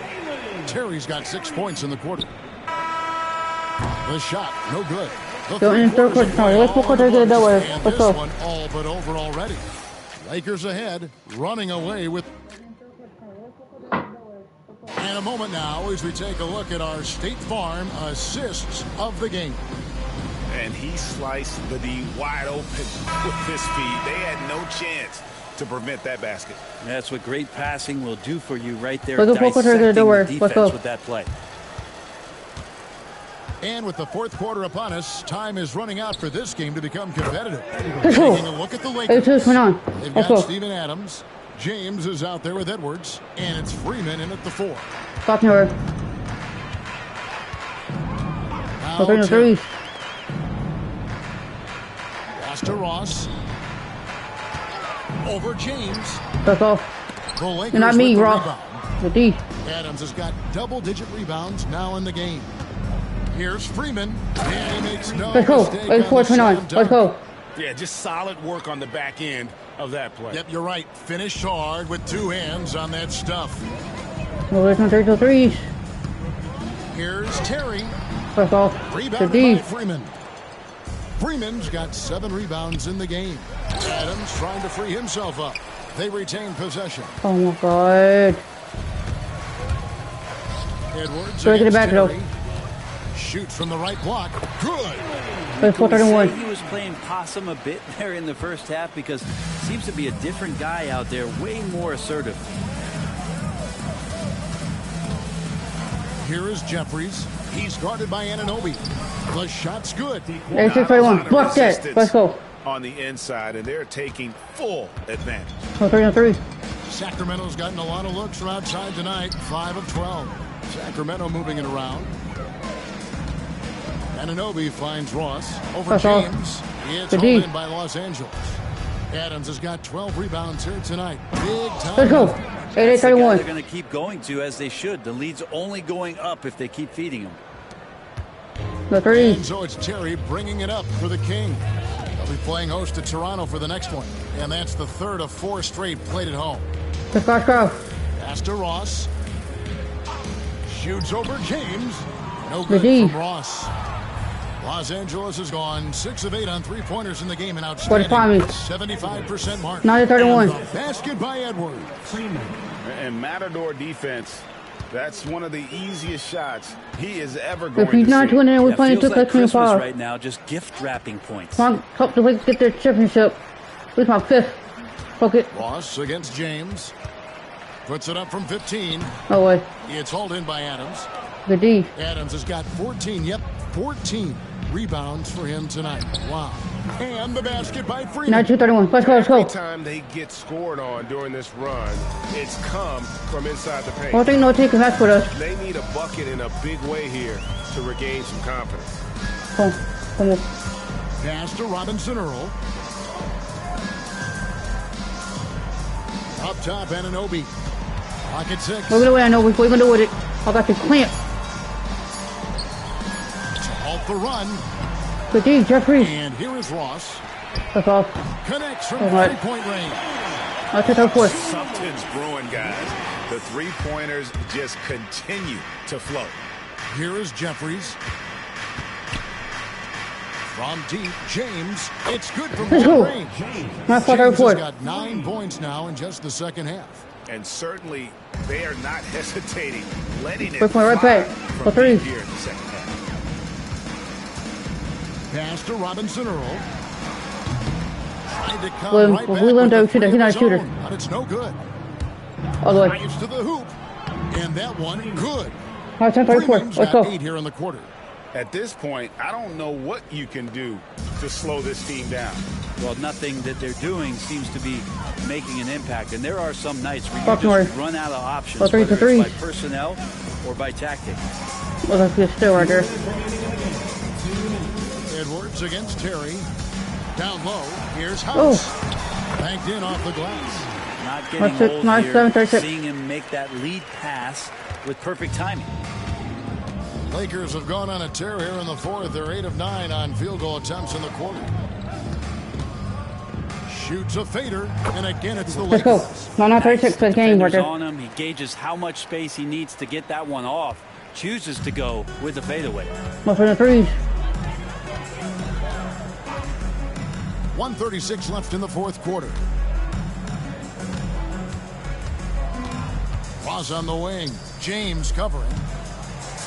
Speaker 2: Terry's got 6 points in the quarter. The shot, no good.
Speaker 1: Go in third quarter. Let's go.
Speaker 2: And this one all but over already. Lakers ahead, running away with. And a moment now as we take a look at our State Farm assists of the game.
Speaker 3: And he sliced the D wide open with his speed. They had no chance to prevent that basket.
Speaker 4: That's what great passing will do for you right there.
Speaker 1: Let's go.
Speaker 4: Dissecting the defense with that play.
Speaker 2: And with the fourth quarter upon us, time is running out for this game to become competitive. Taking a look at the Lakers. They've got Steven Adams. James is out there with Edwards. And it's Freeman in at the 4.
Speaker 1: Stop here.
Speaker 2: Now three. Pass to Ross. Over James.
Speaker 1: That's off.
Speaker 2: You're
Speaker 1: not me, Ross. The D.
Speaker 2: Adams has got double-digit rebounds now in the game. Here's Freeman, and he makes no
Speaker 1: Let's go.
Speaker 2: mistake.
Speaker 1: Let's go.
Speaker 3: Yeah, just solid work on the back end of that play.
Speaker 2: Yep, you're right. Finished hard with 2 hands on that stuff.
Speaker 1: No, there's no 3.
Speaker 2: Here's Terry.
Speaker 1: That's off.
Speaker 2: Rebounded by Freeman. Freeman's got 7 rebounds in the game. Adams trying to free himself up. They retain possession.
Speaker 1: Oh my God.
Speaker 2: Edwards
Speaker 1: Go to the
Speaker 2: against
Speaker 1: back,
Speaker 2: Terry. Shoots from the right block. Good.
Speaker 1: That's 431.
Speaker 4: He was playing possum a bit there in the first half because seems to be a different guy out there, way more assertive.
Speaker 2: Here is Jeffries. He's guarded by Anunoby. The shot's good.
Speaker 1: 631. Block that. Let's go.
Speaker 3: On the inside, and they're taking full advantage.
Speaker 1: 3.
Speaker 2: Sacramento's gotten a lot of looks from outside tonight. 5 of 12. Sacramento moving it around. Anunoby finds Ross over James. It's held in by Los Angeles. Adams has got 12 rebounds here tonight. Big time.
Speaker 1: Let's go.
Speaker 4: 8-8-31. They're going to keep going to, as they should. The lead's only going up if they keep feeding them.
Speaker 1: The 3.
Speaker 2: And so it's Terry bringing it up for the King. They'll be playing host to Toronto for the next one. And that's the 3rd of 4 straight played at home.
Speaker 1: Let's go.
Speaker 2: Pass to Ross. Shoots over James. No good from Ross. Los Angeles has gone 6 of 8 on 3-pointers in the game, and outstanding 75% mark.
Speaker 1: 9-31.
Speaker 2: Basket by Edwards.
Speaker 3: And Matador defense, that's one of the easiest shots he is ever going
Speaker 1: if he's not doing it, we're playing 2
Speaker 4: Christmas right now, just gift wrapping points.
Speaker 1: Come on, help the Lakers get their championship. This is my 5th. Fuck it.
Speaker 2: Ross against James. Puts it up from 15.
Speaker 1: Oh, wait.
Speaker 2: It's hauled in by Adams.
Speaker 1: The D.
Speaker 2: Adams has got 14. Yep, 14 rebounds for him tonight. Wow. And the basket by Freeman.
Speaker 1: 9-2-31. Let's go.
Speaker 5: Every time they get scored on during this run, it's come from inside the paint.
Speaker 1: I think no taking that with us.
Speaker 5: They need a bucket in a big way here to regain some confidence.
Speaker 1: Come on.
Speaker 2: Pass to Robinson Earl. Up top, Anunoby. Pocket 6.
Speaker 1: Move it away. I know what we're going to do with it. I got the clamp.
Speaker 2: Halt the run.
Speaker 1: Good D, Jeffries.
Speaker 2: And here is Ross.
Speaker 1: That's off.
Speaker 2: Connects from 3-point range.
Speaker 1: I'll take that 4th.
Speaker 3: Something's brewing, guys. The 3-pointers just continue to flow.
Speaker 2: Here is Jeffries. From deep, James. It's good from long range. James has got 9 points now in just the second half.
Speaker 3: And certainly, they are not hesitating, letting it
Speaker 1: right back.
Speaker 3: For 3 here in the second half.
Speaker 2: Pass to Robinson Earl. Tried to come right back
Speaker 1: we learned
Speaker 2: with
Speaker 1: he's not a shooter.
Speaker 2: But it's no good.
Speaker 1: All the way.
Speaker 2: Drives to the hoop. And that one, good.
Speaker 1: 10-34. Let's go.
Speaker 2: 8 here in the quarter.
Speaker 3: At this point, I don't know what you can do to slow this team down.
Speaker 4: Well, nothing that they're doing seems to be making an impact. And there are some nights where you just run out of options, whether it's by personnel or by tactic.
Speaker 1: Well, that's good still right there.
Speaker 2: Edwards against Terry. Down low. Here's House. Banked in off the glass.
Speaker 4: Not getting old here. Seeing him make that lead pass with perfect timing.
Speaker 2: Lakers have gone on a tear here in the 4th. They're 8 of 9 on field goal attempts in the quarter. Shoots a fader, and again it's the Lakers.
Speaker 1: Let's go. 9-36 for the game right there.
Speaker 4: On him. He gauges how much space he needs to get that one off. Chooses to go with the fadeaway.
Speaker 2: 1:36 left in the 4th quarter. Ross on the wing. James covering.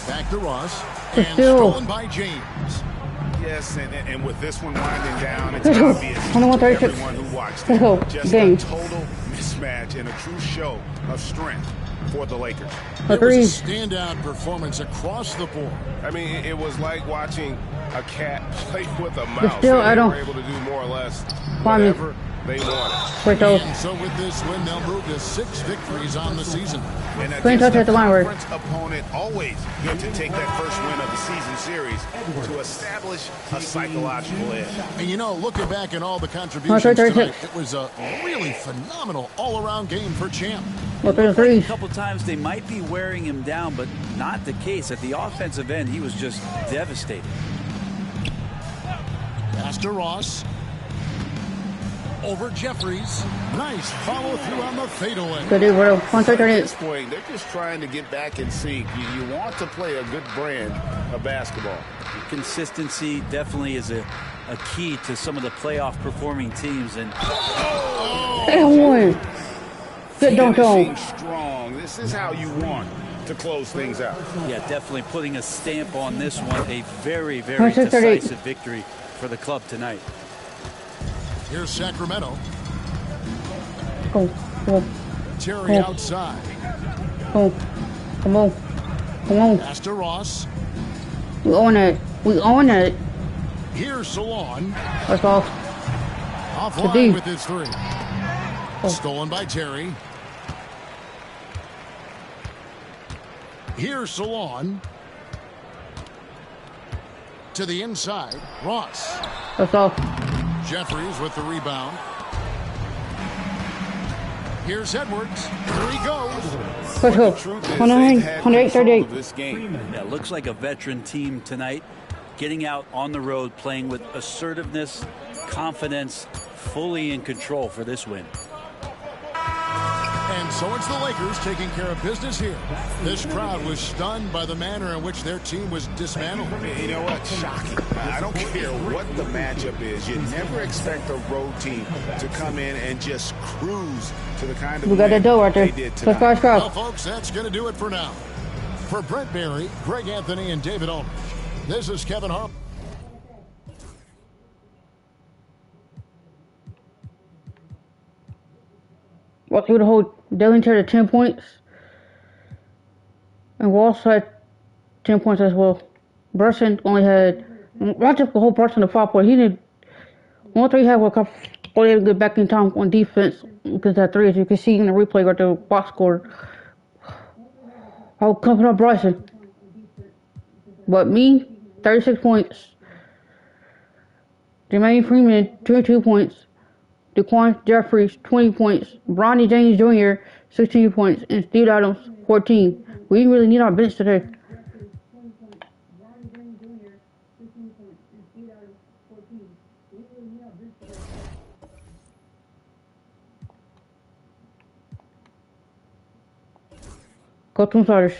Speaker 2: Back to Ross.
Speaker 1: But
Speaker 2: And
Speaker 1: still.
Speaker 2: stolen by James.
Speaker 5: Yes, and with this one winding down, it's obvious to
Speaker 1: 21-36.
Speaker 5: everyone who watched
Speaker 1: Let's go.
Speaker 5: it. Just
Speaker 1: Game.
Speaker 5: a total mismatch and a true show of strength for the Lakers.
Speaker 2: It was a standout performance across the board.
Speaker 11: I mean, it was like watching a cat play with a mouse.
Speaker 1: But still,
Speaker 11: they
Speaker 1: I don't.
Speaker 11: were able to do more or less
Speaker 1: Kwame.
Speaker 11: whatever they wanted.
Speaker 1: Wait, though.
Speaker 2: And so with this win, they'll move to 6 victories on the season.
Speaker 5: And
Speaker 1: Clean touch at the line, word.
Speaker 5: Opponent always good to take that first win of the season series to establish a psychological edge.
Speaker 2: And you know, looking back at all the contributions tonight, it was a really phenomenal all-around game for Champ.
Speaker 4: A couple times they might be wearing him down, but not the case. At the offensive end, he was just devastated.
Speaker 2: Pass to Ross. Over Jeffries. Nice follow through on the fadeaway.
Speaker 1: Good dude, bro.
Speaker 5: At this point, they're just trying to get back in sync. You want to play a good brand of basketball.
Speaker 4: Consistency definitely is a key to some of the playoff performing teams. And
Speaker 1: good don't
Speaker 5: strong. This is how you want to close things out.
Speaker 4: Yeah, definitely putting a stamp on this one. A very, very decisive victory for the club tonight.
Speaker 2: Here's Sacramento.
Speaker 1: Go.
Speaker 2: Terry outside.
Speaker 1: Come on.
Speaker 2: Pass to Ross.
Speaker 1: We own it.
Speaker 2: Here's Salon.
Speaker 1: That's off.
Speaker 2: Offline with his 3. Stolen by Terry. Here's Salon. To the inside. Ross.
Speaker 1: That's off.
Speaker 2: Jeffries with the rebound. Here's Edwards. Here he goes.
Speaker 1: Let's go. 28-38.
Speaker 5: This game.
Speaker 4: Yeah, looks like a veteran team tonight. Getting out on the road, playing with assertiveness, confidence, fully in control for this win.
Speaker 2: And so it's the Lakers taking care of business here. This crowd was stunned by the manner in which their team was dismantled.
Speaker 5: You know what? Shocking. I don't care what the matchup is. You never expect a road team to come in and just cruise to the kind of
Speaker 1: we got that dough right there.
Speaker 2: Well, folks, that's going to do it for now. For Brent Berry, Greg Anthony, and David Aldridge, this is Kevin Harp.
Speaker 1: Walked through the whole Dillington to 10 points. And Walsh had 10 points as well. Burson only had, not just the whole Burson to 5 points. He did, one 3 had a couple, able to get back in time on defense because that 3, as you can see in the replay right there, box score. I was coming up Bryson. But me, 36 points. Jermaine Freeman, 22 points. DeQuan Jeffries, 20 points. Bronny James Jr., 16 points. And Steve Adams, 14. We didn't really need our bench today. Go to starters.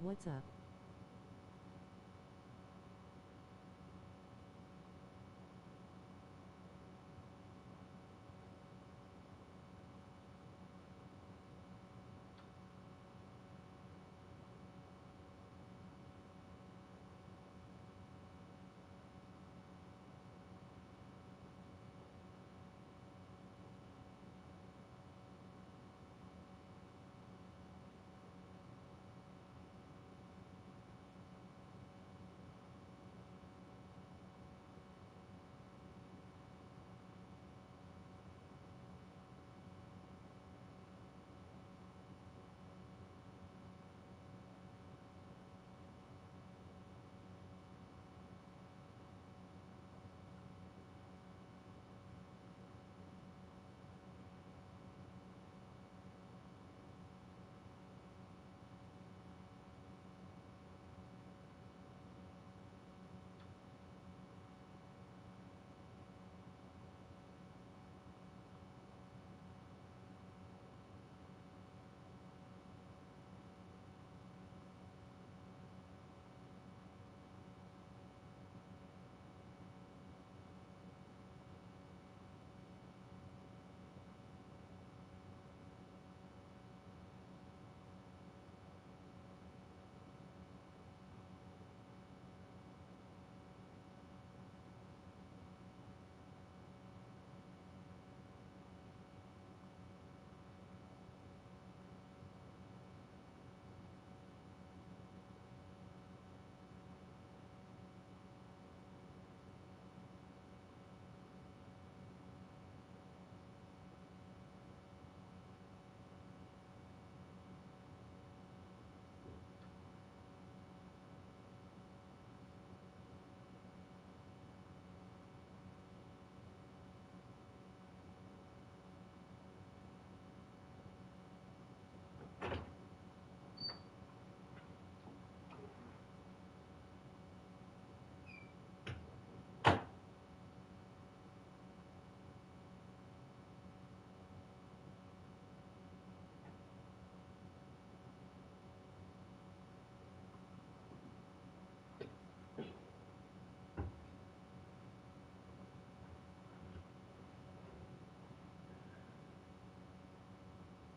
Speaker 12: What's up?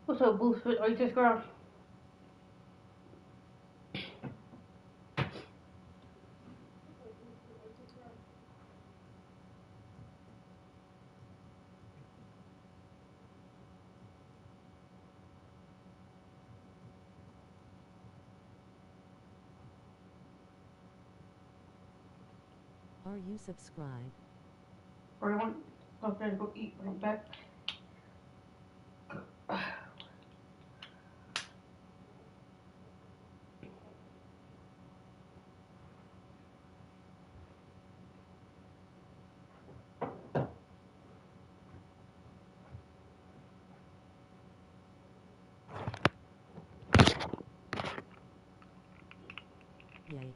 Speaker 1: What's up, Boost Fit? Are you just girl?
Speaker 12: Are you subscribed?
Speaker 1: Or I want to go there to go eat when I'm back.
Speaker 12: Yay.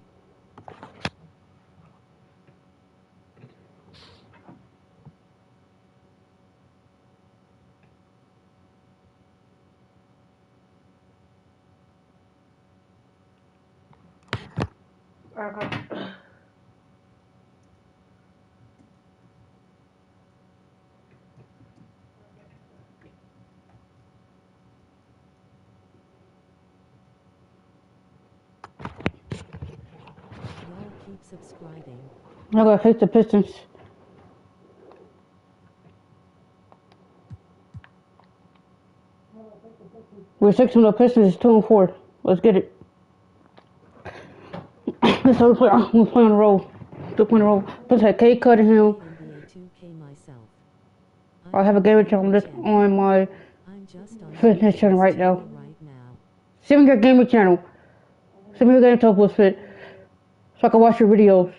Speaker 12: Y'all keep subscribing.
Speaker 1: I gotta face the Pistons. We're 6 the Pistons, 2-4. Let's get it. Let's play on the roll. 2 point roll. Put that K Cunningham.
Speaker 12: NBA2k myself.
Speaker 1: I have a gaming channel on my fitness channel right now. Send me your gaming channel. Send me your game top with fit. So I can watch your videos.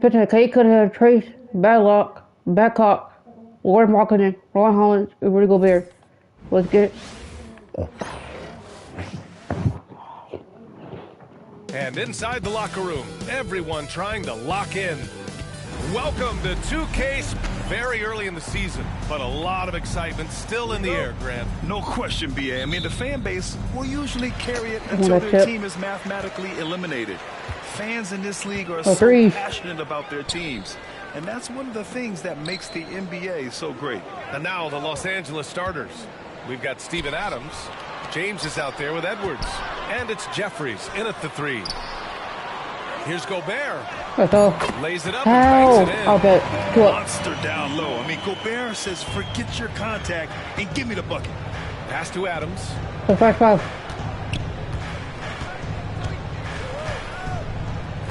Speaker 1: Put that K Cunningham, Trace, Badlock, Badcock, Lord Marketing, Ron Hollins, and Rudy Gobert. Let's get it.
Speaker 11: And inside the locker room, everyone trying to lock in. Welcome to 2K very early in the season, but a lot of excitement still in the air, Grant.
Speaker 13: No question, BA. I mean, the fan base will usually carry it until their team is mathematically eliminated. Fans in this league are so passionate about their teams. And that's one of the things that makes the NBA so great.
Speaker 11: And now the Los Angeles starters. We've got Steven Adams. James is out there with Edwards. And it's Jeffries in at the 3. Here's Gobert. Lays it up and banks it in.
Speaker 1: Okay.
Speaker 13: Monster down low. I mean, Gobert says, forget your contact and give me the bucket.
Speaker 11: Pass to Adams.
Speaker 1: 5.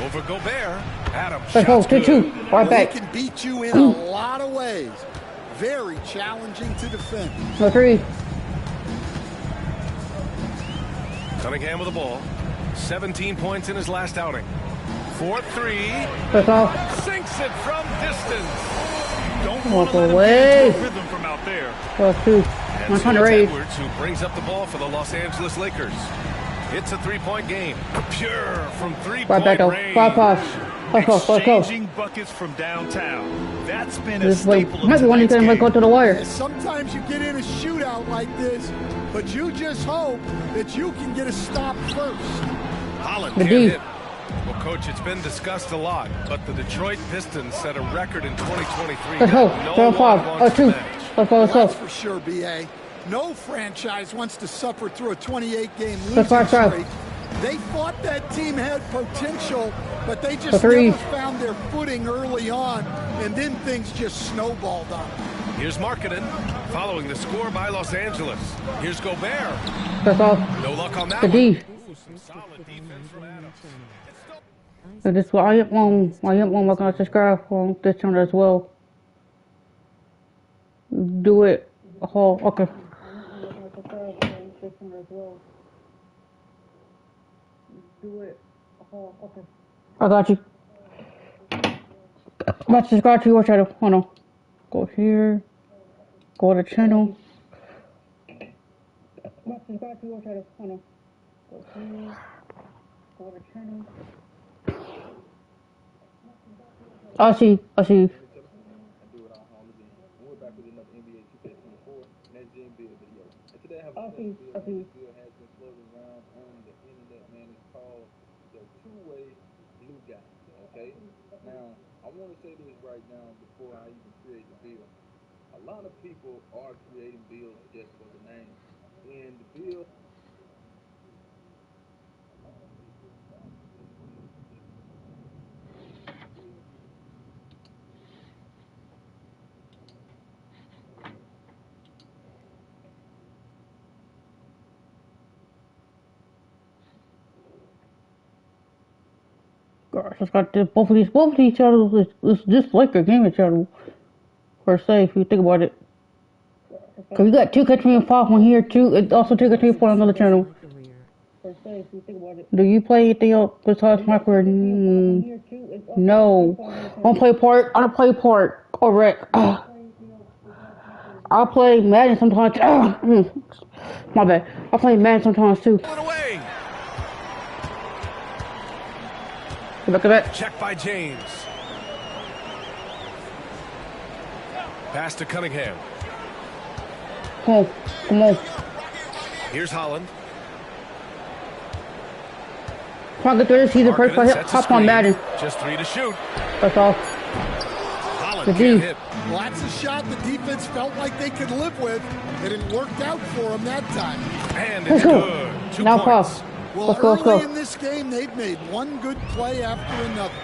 Speaker 11: Over Gobert. Adams.
Speaker 1: Let's go. 2. Right back.
Speaker 14: They can beat you in a lot of ways. Very challenging to defend.
Speaker 1: 3.
Speaker 11: Cunningham with the ball. 17 points in his last outing. 4-3.
Speaker 1: That's off.
Speaker 11: Sinks it from distance.
Speaker 13: Don't want to let him get into a rhythm from out there.
Speaker 1: 2.
Speaker 11: And so it's Edwards who brings up the ball for the Los Angeles Lakers. It's a 3-point game. Pure from 3-point range.
Speaker 1: 5.
Speaker 13: Exchanging buckets from downtown. That's been a staple of
Speaker 1: tonight's game. Go to the wire.
Speaker 14: Sometimes you get in a shootout like this, but you just hope that you can get a stop first.
Speaker 11: Holland can't hit. Well, Coach, it's been discussed a lot, but the Detroit Pistons set a record in 2023.
Speaker 1: Let's go.
Speaker 11: No
Speaker 1: 2. Let's go.
Speaker 14: That's for sure, BA. No franchise wants to suffer through a 28-game losing streak. They thought that team had potential, but they just never found their footing early on, and then things just snowballed on them.
Speaker 11: Here's Markkanen, following the score by Los Angeles. Here's Gobert. No luck on that one. Ooh, some solid defense from Adams.
Speaker 1: So this I am one like to subscribe on this channel as well. Do it. Oh, okay. I got you. Let's subscribe to your channel. Hold on. Go here. Go to channel. Let's subscribe to your channel. Hold on. Go here. Go to channel. I see.
Speaker 15: Now, I want to say this right now before I even create the bill. A lot of people are creating bills just for the name. And the bill...
Speaker 1: Gosh, it's got both of these channels. It's just like a gaming channel, per se, if you think about it. Cause you got 2k25 on here too. It's also 2k25 on another channel. Do you play anything else besides Minecraft? No. I don't play Park or Wreck. I'll play Madden sometimes. My bad. I play Madden sometimes too. Look at that.
Speaker 11: Check by James. Pass to Cunningham.
Speaker 1: Come on.
Speaker 11: Here's Holland.
Speaker 1: Trying to get through this. He's the first one hop on Madden.
Speaker 11: Just 3 to shoot.
Speaker 1: That's all.
Speaker 11: Holland can't hit.
Speaker 14: Well, that's a shot the defense felt like they could live with, and it worked out for them that time.
Speaker 11: And it's good. 2
Speaker 1: now
Speaker 11: points.
Speaker 14: Well, early in this game, they've made one good play after another.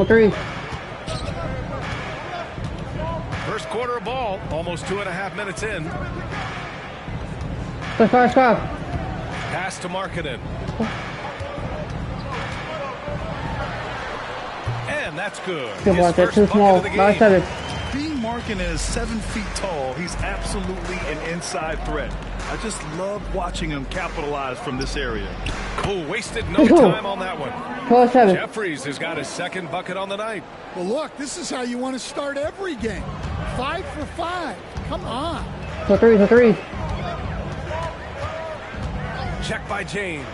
Speaker 1: 3.
Speaker 11: First quarter of ball, almost 2.5 minutes in.
Speaker 1: Let's go.
Speaker 11: Pass to Markkanen. And that's good.
Speaker 1: Good luck. That's too small. Nice 7.
Speaker 13: Being Markkanen is 7 feet tall. He's absolutely an inside threat. I just love watching him capitalize from this area.
Speaker 11: Oh, wasted no time on that one.
Speaker 1: 7.
Speaker 11: Jeffries has got his second bucket on the night.
Speaker 14: Well, look, this is how you want to start every game. 5 for 5. Come on.
Speaker 1: 3.
Speaker 11: Check by James.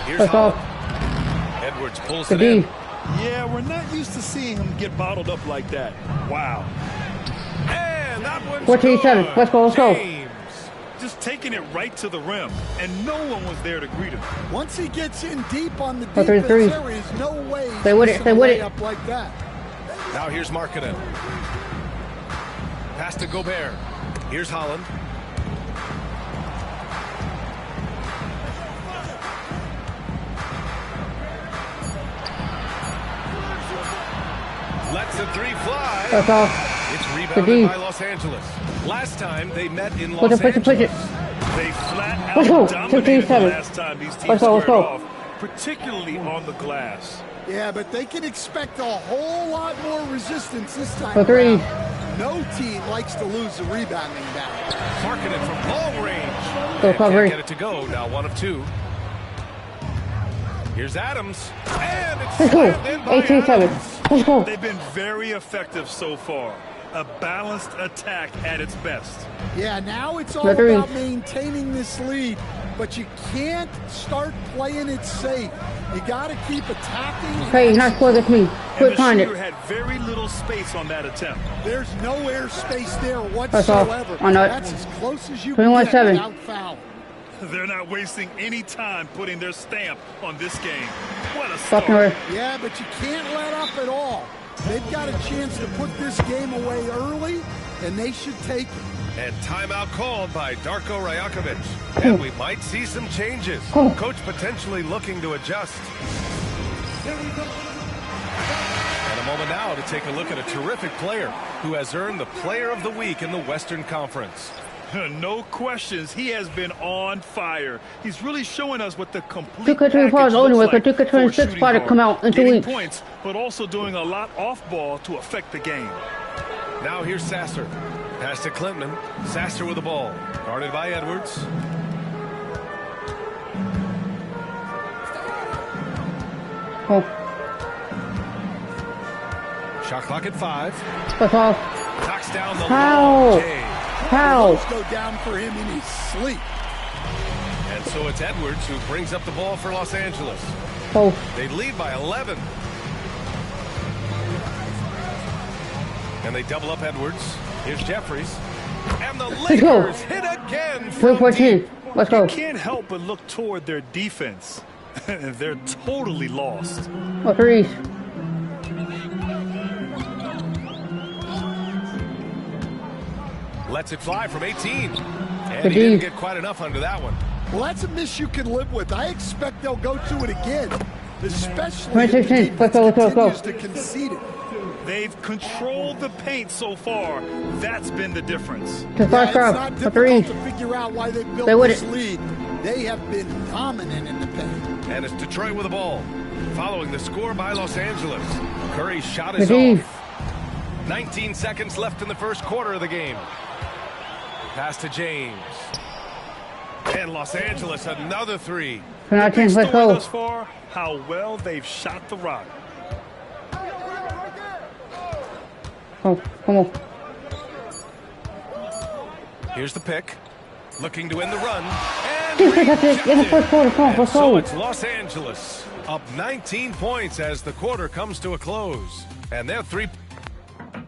Speaker 11: Here's
Speaker 1: That's
Speaker 11: Holland.
Speaker 1: off.
Speaker 11: Edwards pulls it in.
Speaker 13: Yeah, we're not used to seeing him get bottled up like that. Wow.
Speaker 11: And that one's
Speaker 1: 14-7.
Speaker 11: good.
Speaker 1: Let's go, let's go.
Speaker 11: James.
Speaker 13: Just taking it right to the rim, and no one was there to greet him.
Speaker 14: Once he gets in deep on the
Speaker 1: Oh,
Speaker 14: defense,
Speaker 1: 3-3.
Speaker 14: there is no way
Speaker 1: Stay with it,
Speaker 14: he's
Speaker 1: stay with it.
Speaker 14: up like that.
Speaker 11: Now here's Markkanen. Pass to Gobert. Here's Holland. Lets the three fly.
Speaker 1: That's all.
Speaker 11: It's rebounded by Los Angeles. Last time they met in Los Angeles.
Speaker 13: They flat out
Speaker 1: Let's go.
Speaker 13: dominated the
Speaker 1: 15-7.
Speaker 13: last time these teams
Speaker 1: Let's go, let's
Speaker 13: squared
Speaker 1: go.
Speaker 13: off, particularly on the glass.
Speaker 14: Yeah, but they can expect a whole lot more resistance this time
Speaker 1: For three.
Speaker 14: around. No team likes to lose the rebounding battle.
Speaker 11: Markkanen from long range.
Speaker 1: Go,
Speaker 11: And
Speaker 1: cover.
Speaker 11: can't get it to go. Now 1 of 2. Here's Adams. And it's
Speaker 1: Let's go.
Speaker 11: slammed in by
Speaker 1: 18-7.
Speaker 11: Adams.
Speaker 1: Let's go.
Speaker 13: They've been very effective so far. A balanced attack at its best.
Speaker 14: Yeah, now it's all
Speaker 1: The three.
Speaker 14: about maintaining this lead, but you can't start playing it safe. You got to keep attacking.
Speaker 1: Hey, not score against me.
Speaker 13: And
Speaker 1: Quit
Speaker 13: the
Speaker 1: trying
Speaker 13: shooter
Speaker 1: it.
Speaker 13: had very little space on that attempt.
Speaker 14: There's no airspace there
Speaker 1: That's all.
Speaker 14: whatsoever.
Speaker 1: I know it.
Speaker 14: That's as close as you can get
Speaker 1: 21-7.
Speaker 14: without foul.
Speaker 13: They're not wasting any time putting their stamp on this game. What a start.
Speaker 1: Fuck no.
Speaker 14: Yeah, but you can't let up at all. They've got a chance to put this game away early, and they should take it.
Speaker 11: And timeout called by Darko Rajakovic. And we might see some changes. Coach potentially looking to adjust. And a moment now to take a look at a terrific player who has earned the Player of the Week in the Western Conference.
Speaker 13: No questions. He has been on fire. He's really showing us what the complete
Speaker 1: 2K25
Speaker 13: package
Speaker 1: only
Speaker 13: looks
Speaker 1: way, because
Speaker 13: like for a
Speaker 1: 2K26
Speaker 13: shooting
Speaker 1: spot to
Speaker 13: guard.
Speaker 1: come out in 2
Speaker 13: Getting
Speaker 1: weeks.
Speaker 13: points, but also doing a lot off ball to affect the game.
Speaker 11: Now here's Sasser. Pass to Clinton. Sasser with the ball. Guarded by Edwards.
Speaker 1: Oh,
Speaker 11: Shot clock at 5.
Speaker 1: that's all.
Speaker 11: Knocks down the
Speaker 1: How?
Speaker 11: long J.
Speaker 1: How?
Speaker 14: Those go down for him in his sleep.
Speaker 11: And so it's Edwards who brings up the ball for Los Angeles.
Speaker 1: Oh,
Speaker 11: They lead by 11. And they double up Edwards. Here's Jeffries. And the
Speaker 1: Let's go.
Speaker 11: Lakers hit again from
Speaker 1: 3-14.
Speaker 11: deep.
Speaker 1: Let's go.
Speaker 13: You can't help but look toward their defense. They're totally lost.
Speaker 1: Oh, threes.
Speaker 11: Lets it fly from 18. And
Speaker 1: Good
Speaker 11: he didn't
Speaker 1: D.
Speaker 11: get quite enough under that one.
Speaker 14: Well, that's a miss you can live with. I expect they'll go to it again, especially
Speaker 1: 2016.
Speaker 14: if the defense
Speaker 1: Let's go, let's go, let's go.
Speaker 14: continues to concede it.
Speaker 13: They've controlled the paint so far. That's been the difference.
Speaker 1: To
Speaker 14: Yeah,
Speaker 1: first
Speaker 14: it's
Speaker 1: crowd.
Speaker 14: not
Speaker 1: For three.
Speaker 14: difficult to figure out why they've built
Speaker 1: Stay with
Speaker 14: this
Speaker 1: it.
Speaker 14: lead. They have been dominant in the paint.
Speaker 11: And it's Detroit with the ball. Following the score by Los Angeles. Curry's shot is
Speaker 1: Good D.
Speaker 11: off. 19 seconds left in the first quarter of the game. Pass to James. And Los Angeles, another 3.
Speaker 1: For 19,
Speaker 13: Big
Speaker 1: let's
Speaker 13: story
Speaker 1: go.
Speaker 13: thus far, how well they've shot the rock.
Speaker 1: Oh, come on.
Speaker 11: Here's the pick. Looking to end the run. And
Speaker 1: Yes, that's it. Yes, the first quarter. Come on,
Speaker 11: And
Speaker 1: let's
Speaker 11: so
Speaker 1: go.
Speaker 11: it's Los Angeles up 19 points as the quarter comes to a close. And they're 3.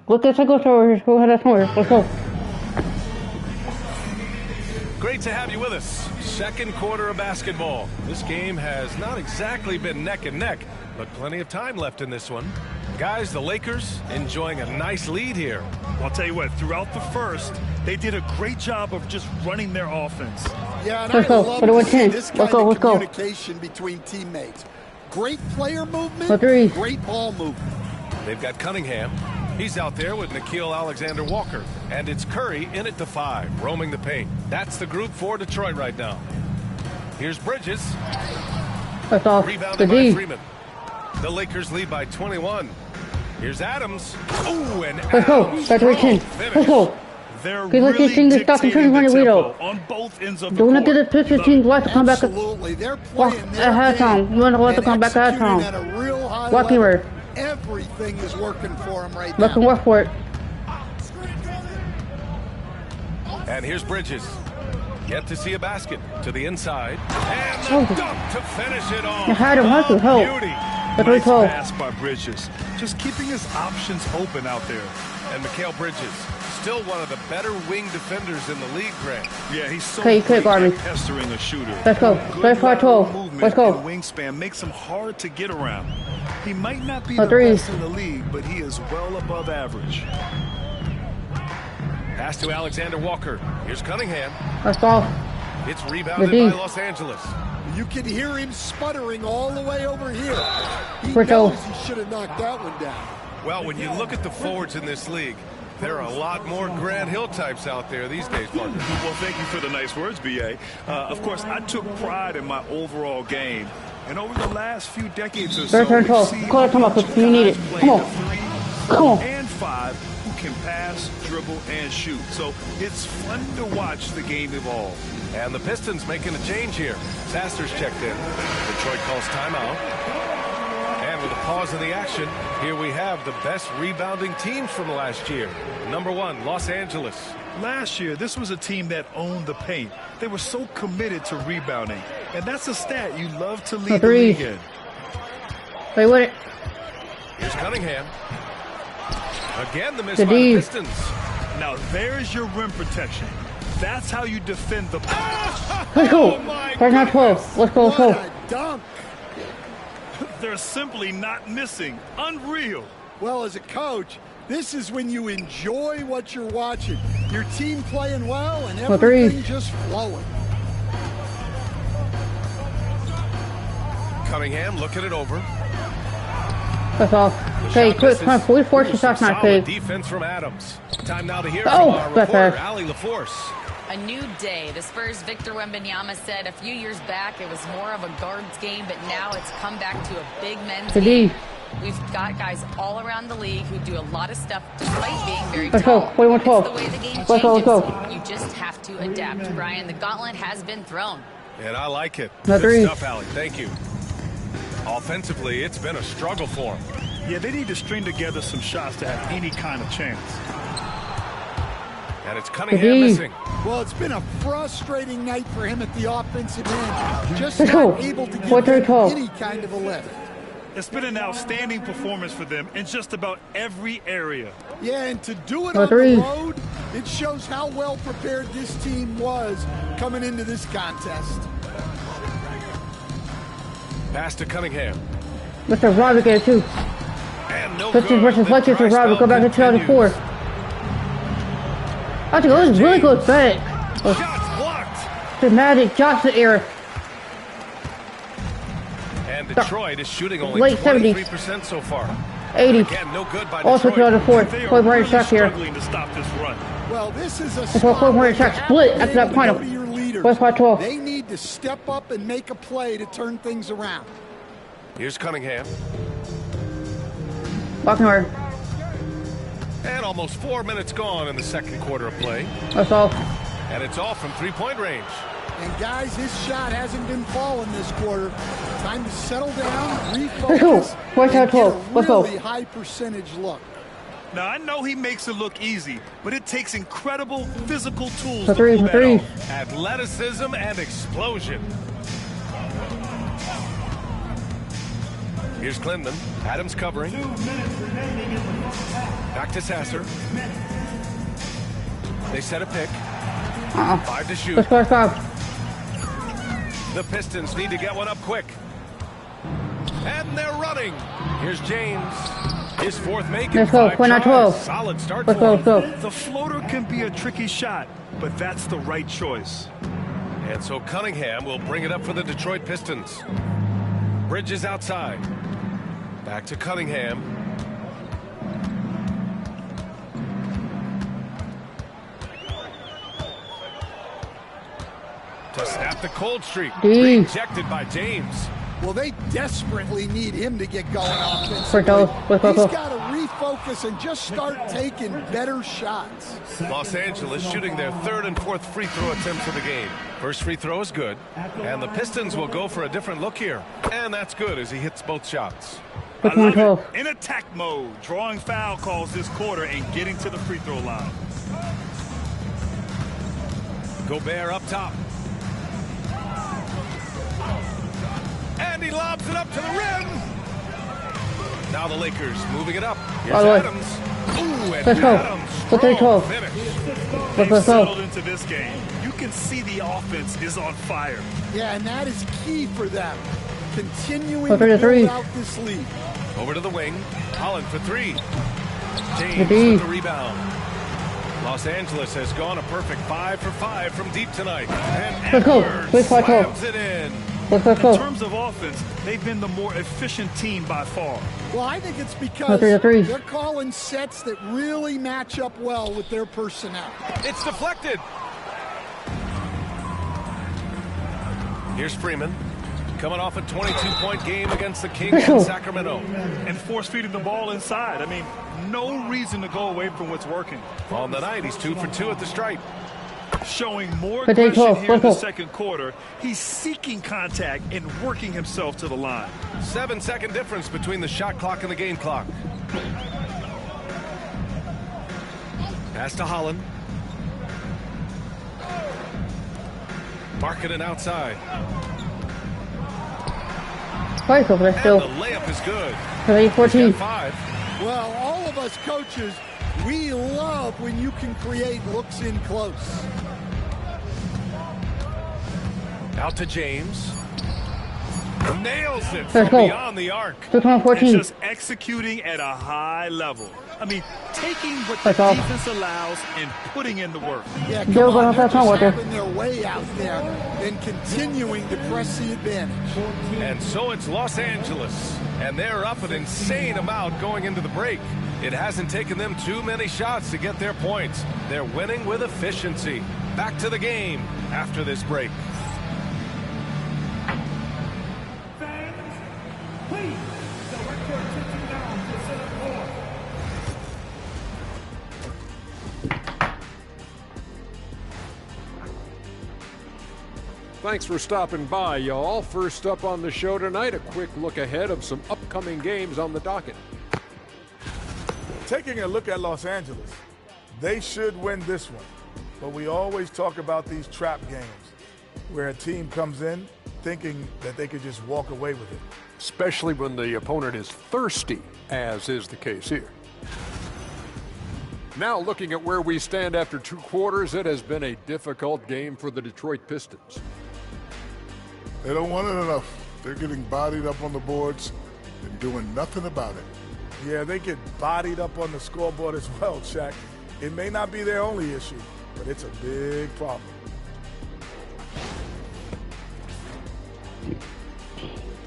Speaker 1: Look at the go somewhere. Go ahead, somewhere. Let's go.
Speaker 11: Great to have you with us. Second quarter of basketball. This game has not exactly been neck and neck, but plenty of time left in this one. Guys, the Lakers enjoying a nice lead here.
Speaker 13: I'll tell you what, throughout the first, they did a great job of just running their offense.
Speaker 14: Yeah, and
Speaker 1: Let's
Speaker 14: I
Speaker 1: go.
Speaker 14: love
Speaker 1: For the
Speaker 14: to see
Speaker 1: 110.
Speaker 14: this
Speaker 1: Let's
Speaker 14: kind
Speaker 1: go,
Speaker 14: of
Speaker 1: let's go.
Speaker 14: communication between teammates. Great player
Speaker 1: For
Speaker 14: movement,
Speaker 1: three.
Speaker 14: great ball movement.
Speaker 11: They've got Cunningham. He's out there with Nickeil Alexander-Walker. And it's Curry in at the 5, roaming the paint. That's the group for Detroit right now. Here's Bridges.
Speaker 1: That's off.
Speaker 11: Rebounded
Speaker 1: Good
Speaker 11: by
Speaker 1: D.
Speaker 11: Freeman. The Lakers lead by 21. Here's Adams. Ooh, and
Speaker 1: Let's go.
Speaker 11: Adams.
Speaker 1: That's 18.
Speaker 11: Finish.
Speaker 1: Let's go.
Speaker 13: They're
Speaker 1: Okay, let's
Speaker 13: really
Speaker 1: just sing this stuff and
Speaker 13: dictating
Speaker 1: turn
Speaker 13: the
Speaker 1: the window.
Speaker 13: tempo on both ends of the
Speaker 1: Don't look at
Speaker 13: court.
Speaker 1: the picture. Teams like to come back at
Speaker 14: Absolutely. They're
Speaker 1: walk
Speaker 14: playing
Speaker 1: at
Speaker 14: their
Speaker 1: halftime.
Speaker 14: game
Speaker 1: We want to let them
Speaker 14: and
Speaker 1: come back at
Speaker 14: executing
Speaker 1: halftime.
Speaker 14: at a real high
Speaker 1: Lucky
Speaker 14: level.
Speaker 1: bird.
Speaker 14: Everything is working for them right
Speaker 1: Let them
Speaker 14: now.
Speaker 1: work for it.
Speaker 11: And here's Bridges. Yet to see a basket to the inside. And the
Speaker 1: Oh.
Speaker 11: dunk to finish it off.
Speaker 1: You had him
Speaker 11: A
Speaker 1: hustle, help.
Speaker 11: beauty.
Speaker 13: Nice pass by Bridges. Just keeping his options open out there.
Speaker 11: And Mikal Bridges, still one of the better wing defenders in the league, Grant.
Speaker 13: Yeah, he's so
Speaker 1: okay, you can't guard me.
Speaker 13: pestering a shooter.
Speaker 1: Let's go.
Speaker 13: Good
Speaker 1: 12. Let's go.
Speaker 13: Wingspan makes him hard to get around. He might not be the best in the league, but he is well above average.
Speaker 11: Pass to Alexander Walker. Here's Cunningham.
Speaker 1: Let's go.
Speaker 11: It's rebounded by Los Angeles.
Speaker 14: You can hear him sputtering all the way over here. He
Speaker 1: knows
Speaker 14: he should have knocked that one down.
Speaker 11: Well, when you look at the forwards in this league, there are a lot more Grant Hill types out there these days, partner.
Speaker 13: Well, thank you for the nice words, B.A. Of course, I took pride in my overall game. And over the last few decades or so,
Speaker 1: turn 12. Call it, come on, you need it. Come on. Come on.
Speaker 13: And 5 who can pass, dribble, and shoot. So it's fun to watch the game evolve.
Speaker 11: And the Pistons making a change here. Sasser's checked in. Detroit calls timeout. And with a pause in the action, here we have the best rebounding teams from last year. Number 1, Los Angeles.
Speaker 13: Last year, this was a team that owned the paint. They were so committed to rebounding. And that's a stat you love to lead the league in.
Speaker 1: Wait, what?
Speaker 11: Here's Cunningham. Again, the miss by the Pistons.
Speaker 13: Now, there's your rim protection. That's how you defend the
Speaker 1: Let's go. There's not 12. Let's go. Let's go.
Speaker 14: Dunk.
Speaker 13: They're simply not missing. Unreal.
Speaker 14: Well, as a coach, this is when you enjoy what you're watching. Your team playing well and everything just flowing.
Speaker 11: Cunningham looking it over.
Speaker 1: That's off. Okay, quick, come on, we force the shot not
Speaker 11: Solid defense from Adams. Time now to hear from our reporter, Allie LaForce.
Speaker 16: A new day. The Spurs' Victor Wembanyama said a few years back it was more of a guards game, but now it's come back to a big men's game. We've got guys all around the league who do a lot of stuff despite being very tall. It's the way the game changes. You just have to adapt. Brian, the gauntlet has been thrown.
Speaker 11: And I like it. Good stuff, Allie. Thank you. Offensively, it's been a struggle for him.
Speaker 13: Yeah, they need to string together some shots to have any kind of chance.
Speaker 11: And it's Cunningham missing.
Speaker 14: Well, it's been a frustrating night for him at the offensive end. Just not able to give any kind of a lift.
Speaker 13: It's been an outstanding performance for them in just about every area.
Speaker 14: Yeah, and to do it on the road, it shows how well prepared this team was coming into this contest.
Speaker 11: Pass to Cunningham.
Speaker 1: Mr. Robert get it too.
Speaker 11: And no
Speaker 1: Pistons versus Lakers for Robert. Go back to 2004. I think it was really good set.
Speaker 11: Shots blocked.
Speaker 1: The Magic Johnson era.
Speaker 11: And Detroit is shooting only
Speaker 1: late
Speaker 11: 23% so far.
Speaker 1: 80.
Speaker 11: Again, no good by
Speaker 1: also
Speaker 11: Detroit.
Speaker 1: 2004. Point Warrior shot here.
Speaker 13: To stop this run.
Speaker 14: Well, this is a
Speaker 1: Point Warrior shot split after that final. West by 12.
Speaker 14: They need to step up and make a play to turn things around.
Speaker 11: Here's Cunningham.
Speaker 1: Walking hard.
Speaker 11: And almost 4 minutes gone in the second quarter of play.
Speaker 1: That's all.
Speaker 11: And it's off from three-point range.
Speaker 14: And guys, his shot hasn't been falling this quarter. Time to settle down, refocus, and get a really high percentage look.
Speaker 13: Now, I know he makes it look easy, but it takes incredible physical tools
Speaker 1: to
Speaker 13: pull that off.
Speaker 11: Athleticism and explosion. Here's Clinton. Adams covering. Back to Sasser. They set a pick. 5 to shoot. The Pistons need to get one up quick. And they're running. Here's James. His fourth make in 5 tries. Solid start for him.
Speaker 13: The floater can be a tricky shot, but that's the right choice.
Speaker 11: And so Cunningham will bring it up for the Detroit Pistons. Bridges outside. Back to Cunningham. To snap the cold streak. Rejected by James.
Speaker 14: Well, they desperately need him to get going offensively. He's got to refocus and just start taking better shots.
Speaker 11: Los Angeles shooting their third and fourth free throw attempts of the game. First free throw is good. And the Pistons will go for a different look here. And that's good as he hits both shots.
Speaker 13: I love it. In attack mode, drawing foul calls this quarter and getting to the free throw line.
Speaker 11: Gobert up top. And he lobs it up to the rim. Now the Lakers moving it up. Here's
Speaker 1: All the way.
Speaker 11: Adams. Ooh, and
Speaker 1: Let's go.
Speaker 11: Adams.
Speaker 1: Let's take 12.
Speaker 11: Finish.
Speaker 13: They've
Speaker 1: go.
Speaker 13: settled into this game. You can see the offense is on fire.
Speaker 14: Yeah, and that is key for them. Continuing
Speaker 1: Okay,
Speaker 14: to
Speaker 1: three.
Speaker 14: build out this lead.
Speaker 11: Over to the wing. Holland for three. James
Speaker 1: Good D.
Speaker 11: with the rebound. Los Angeles has gone a perfect 5 for 5 from deep tonight. And
Speaker 1: Let's go.
Speaker 11: Edwards
Speaker 1: Let's go.
Speaker 11: slams it in.
Speaker 1: Let's
Speaker 13: In
Speaker 1: go.
Speaker 13: terms of offense, they've been the more efficient team by far.
Speaker 14: Well, I think it's because
Speaker 1: Okay, three.
Speaker 14: they're calling sets that really match up well with their personnel.
Speaker 11: It's deflected. Here's Freeman. Coming off a 22-point game against the Kings in Sacramento.
Speaker 13: And force-feeding the ball inside. I mean, no reason to go away from what's working.
Speaker 11: On the night, he's 2 for 2 at the stripe.
Speaker 13: Showing more
Speaker 1: But they
Speaker 13: aggression
Speaker 1: call-
Speaker 13: here in the
Speaker 1: call.
Speaker 13: second quarter. He's seeking contact and working himself to the line.
Speaker 11: 7-second difference between the shot clock and the game clock. Pass to Holland. Marking it outside.
Speaker 1: Twice over there
Speaker 11: And
Speaker 1: still.
Speaker 11: the layup is good.
Speaker 1: 14.
Speaker 11: He's got 5.
Speaker 14: Well, all of us coaches, we love when you can create looks in close.
Speaker 11: Out to James. Nails it
Speaker 1: Let's
Speaker 11: from
Speaker 1: go.
Speaker 11: beyond the arc.
Speaker 1: 14.
Speaker 13: And just executing at a high level. I mean, taking what the
Speaker 1: That's all.
Speaker 13: defense allows and putting in the work.
Speaker 14: Yeah,
Speaker 1: They're
Speaker 14: come on,
Speaker 1: gonna
Speaker 14: they're
Speaker 1: have fun
Speaker 14: just
Speaker 1: with it.
Speaker 14: having their way out there and continuing to press the advantage.
Speaker 11: And so it's Los Angeles. And they're up an insane amount going into the break. It hasn't taken them too many shots to get their points. They're winning with efficiency. Back to the game after this break.
Speaker 7: Fans, please direct your attention now to center court.
Speaker 8: Thanks for stopping by, y'all. First up on the show tonight, a quick look ahead of some upcoming games on the docket.
Speaker 9: Taking a look at Los Angeles, they should win this one. But we always talk about these trap games where a team comes in thinking that they could just walk away with it.
Speaker 8: Especially when the opponent is thirsty, as is the case here. Now looking at where we stand after 2 quarters, it has been a difficult game for the Detroit Pistons.
Speaker 10: They don't want it enough. They're getting bodied up on the boards and doing nothing about it.
Speaker 9: Yeah, they get bodied up on the scoreboard as well, Shaq. It may not be their only issue, but it's a big problem.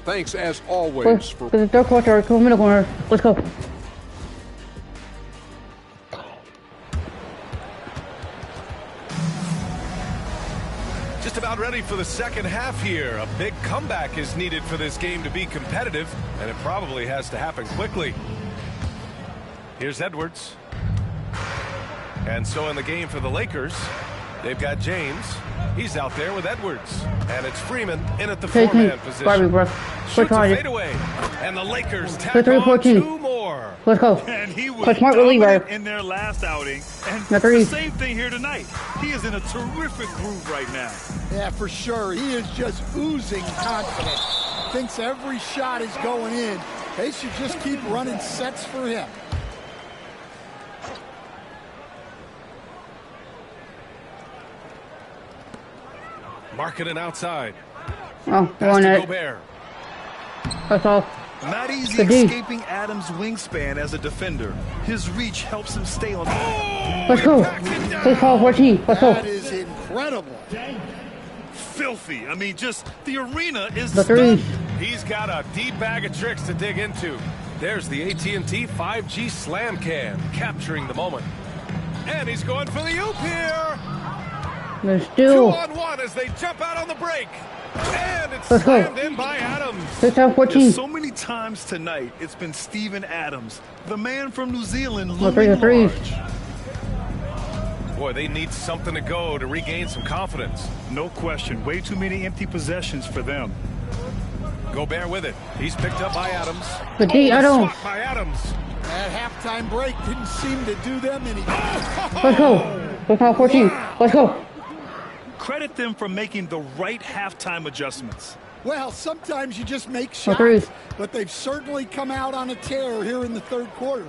Speaker 8: Thanks as always for
Speaker 1: The third quarter, middle corner. Let's go.
Speaker 11: Just about ready for the second half here. A big comeback is needed for this game to be competitive, and it probably has to happen quickly. Here's Edwards. And so in the game for the Lakers, they've got James. He's out there with Edwards. And it's Freeman in at the four-man position.
Speaker 1: Barbie, bro.
Speaker 11: Shoots a
Speaker 1: Let's
Speaker 11: fadeaway. And the Lakers
Speaker 1: Play
Speaker 11: tack on
Speaker 1: 14.
Speaker 11: 2 more.
Speaker 1: Let's go.
Speaker 13: And he was
Speaker 1: Play smart reliever.
Speaker 13: dominant in their last outing. And
Speaker 1: Now three.
Speaker 13: the same thing here tonight. He is in a terrific groove right now.
Speaker 14: Yeah, for sure. He is just oozing confidence. Thinks every shot is going in. They should just keep running sets for him.
Speaker 11: Marking it outside.
Speaker 1: Oh,
Speaker 11: Pass
Speaker 1: one
Speaker 11: to
Speaker 1: it.
Speaker 11: Gobert.
Speaker 1: That's all.
Speaker 13: Not easy
Speaker 1: Good D.
Speaker 13: escaping Adams' wingspan as a defender. His reach helps him stay on top.
Speaker 1: Let's go. Play call 14. Let's
Speaker 14: That
Speaker 1: go.
Speaker 14: is incredible.
Speaker 13: Filthy. I mean, just the arena is
Speaker 1: The three.
Speaker 13: stunned.
Speaker 11: He's got a deep bag of tricks to dig into. There's the AT&T 5G Slam Can, capturing the moment. And he's going for the oop here.
Speaker 1: There's still.
Speaker 11: 2-on-1 as they jump out on the break. And it's
Speaker 1: Let's go.
Speaker 11: slammed in by Adams.
Speaker 1: Let's have 14.
Speaker 13: There's so many times tonight it's been Steven Adams, the man from New Zealand,
Speaker 1: Let's bring the
Speaker 13: looming
Speaker 1: threes.
Speaker 13: large.
Speaker 11: Boy, they need something to go to regain some confidence.
Speaker 13: No question. Way too many empty possessions for them.
Speaker 11: Gobert with it. He's picked up by Adams.
Speaker 1: Good D,
Speaker 11: a
Speaker 1: Adams.
Speaker 11: swat by Adams.
Speaker 14: That halftime break didn't seem to do them any good.
Speaker 1: Let's go. Let's call 14. Let's go.
Speaker 13: Credit them for making the right halftime adjustments.
Speaker 14: Well, sometimes you just make shots, but they've certainly come out on a tear here in the third quarter.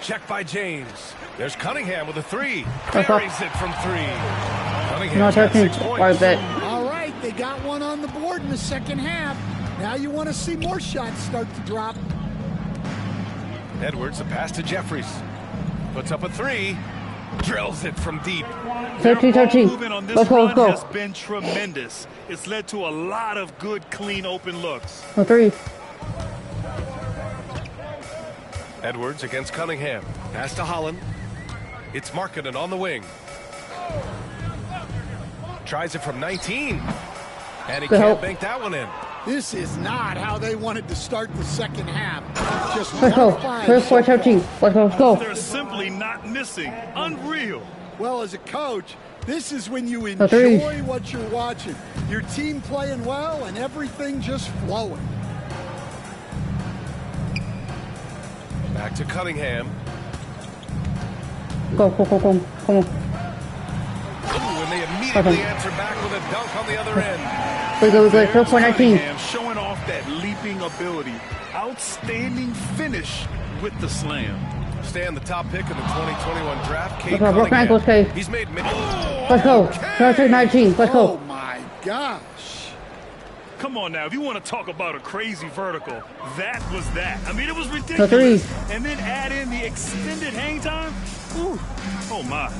Speaker 11: Check by James. There's Cunningham with a three. Buries it from three. Cunningham
Speaker 1: got 6 points.
Speaker 14: All right, they got one on the board in the second half. Now you want to see more shots start to drop.
Speaker 11: Edwards, a pass to Jeffries. Puts up a three. Drills it from deep.
Speaker 1: 13-13.
Speaker 13: Movement on this
Speaker 1: Let's go.
Speaker 13: has been tremendous. It's led to a lot of good, clean, open looks.
Speaker 1: 3.
Speaker 11: Edwards against Cunningham. Pass to Holland. It's Markkanen on the wing. Tries it from 19. And he can't bank that one in.
Speaker 14: This is not how they wanted to start the second half. Just
Speaker 1: Let's go. 13. Let's go.
Speaker 13: They're simply not missing. Unreal.
Speaker 14: Well, as a coach, this is when you enjoy what you're watching. Your team playing well and everything just flowing.
Speaker 11: Back to Cunningham.
Speaker 1: Go. Come on.
Speaker 11: Ooh, and they immediately answer back with a dunk on the other end.
Speaker 1: We go. 12-19.
Speaker 13: Showing off that leaping ability. Outstanding finish with the slam.
Speaker 11: Stay on the top pick of the 2021 draft. Cade
Speaker 1: Broken ankles, Cade.
Speaker 11: He's made many.
Speaker 1: Let's go. 13-19. Let's go.
Speaker 14: Oh my gosh.
Speaker 13: Come on now, if you want to talk about a crazy vertical, that was that. I mean, it was ridiculous. And then add in the extended hang time. Ooh. Oh my.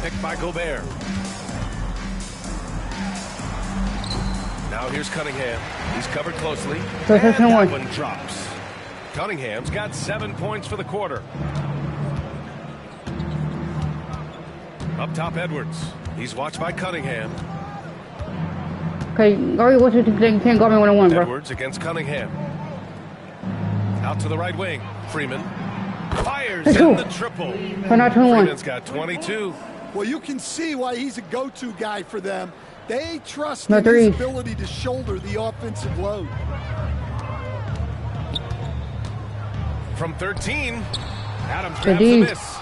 Speaker 11: Picked by Gobert. Now here's Cunningham. He's covered closely. And that one drops. Cunningham's got 7 points for the quarter. Up top, Edwards. He's watched by Cunningham.
Speaker 1: Okay, Gary, what you think? Can't guard me one-on-one, bro.
Speaker 11: Edwards against Cunningham. Out to the right wing. Freeman fires in the triple. Freeman's got 22.
Speaker 14: Well, you can see why he's a go-to guy for them. They trust in his ability to shoulder the offensive load.
Speaker 11: From 13, Adams grabs the miss.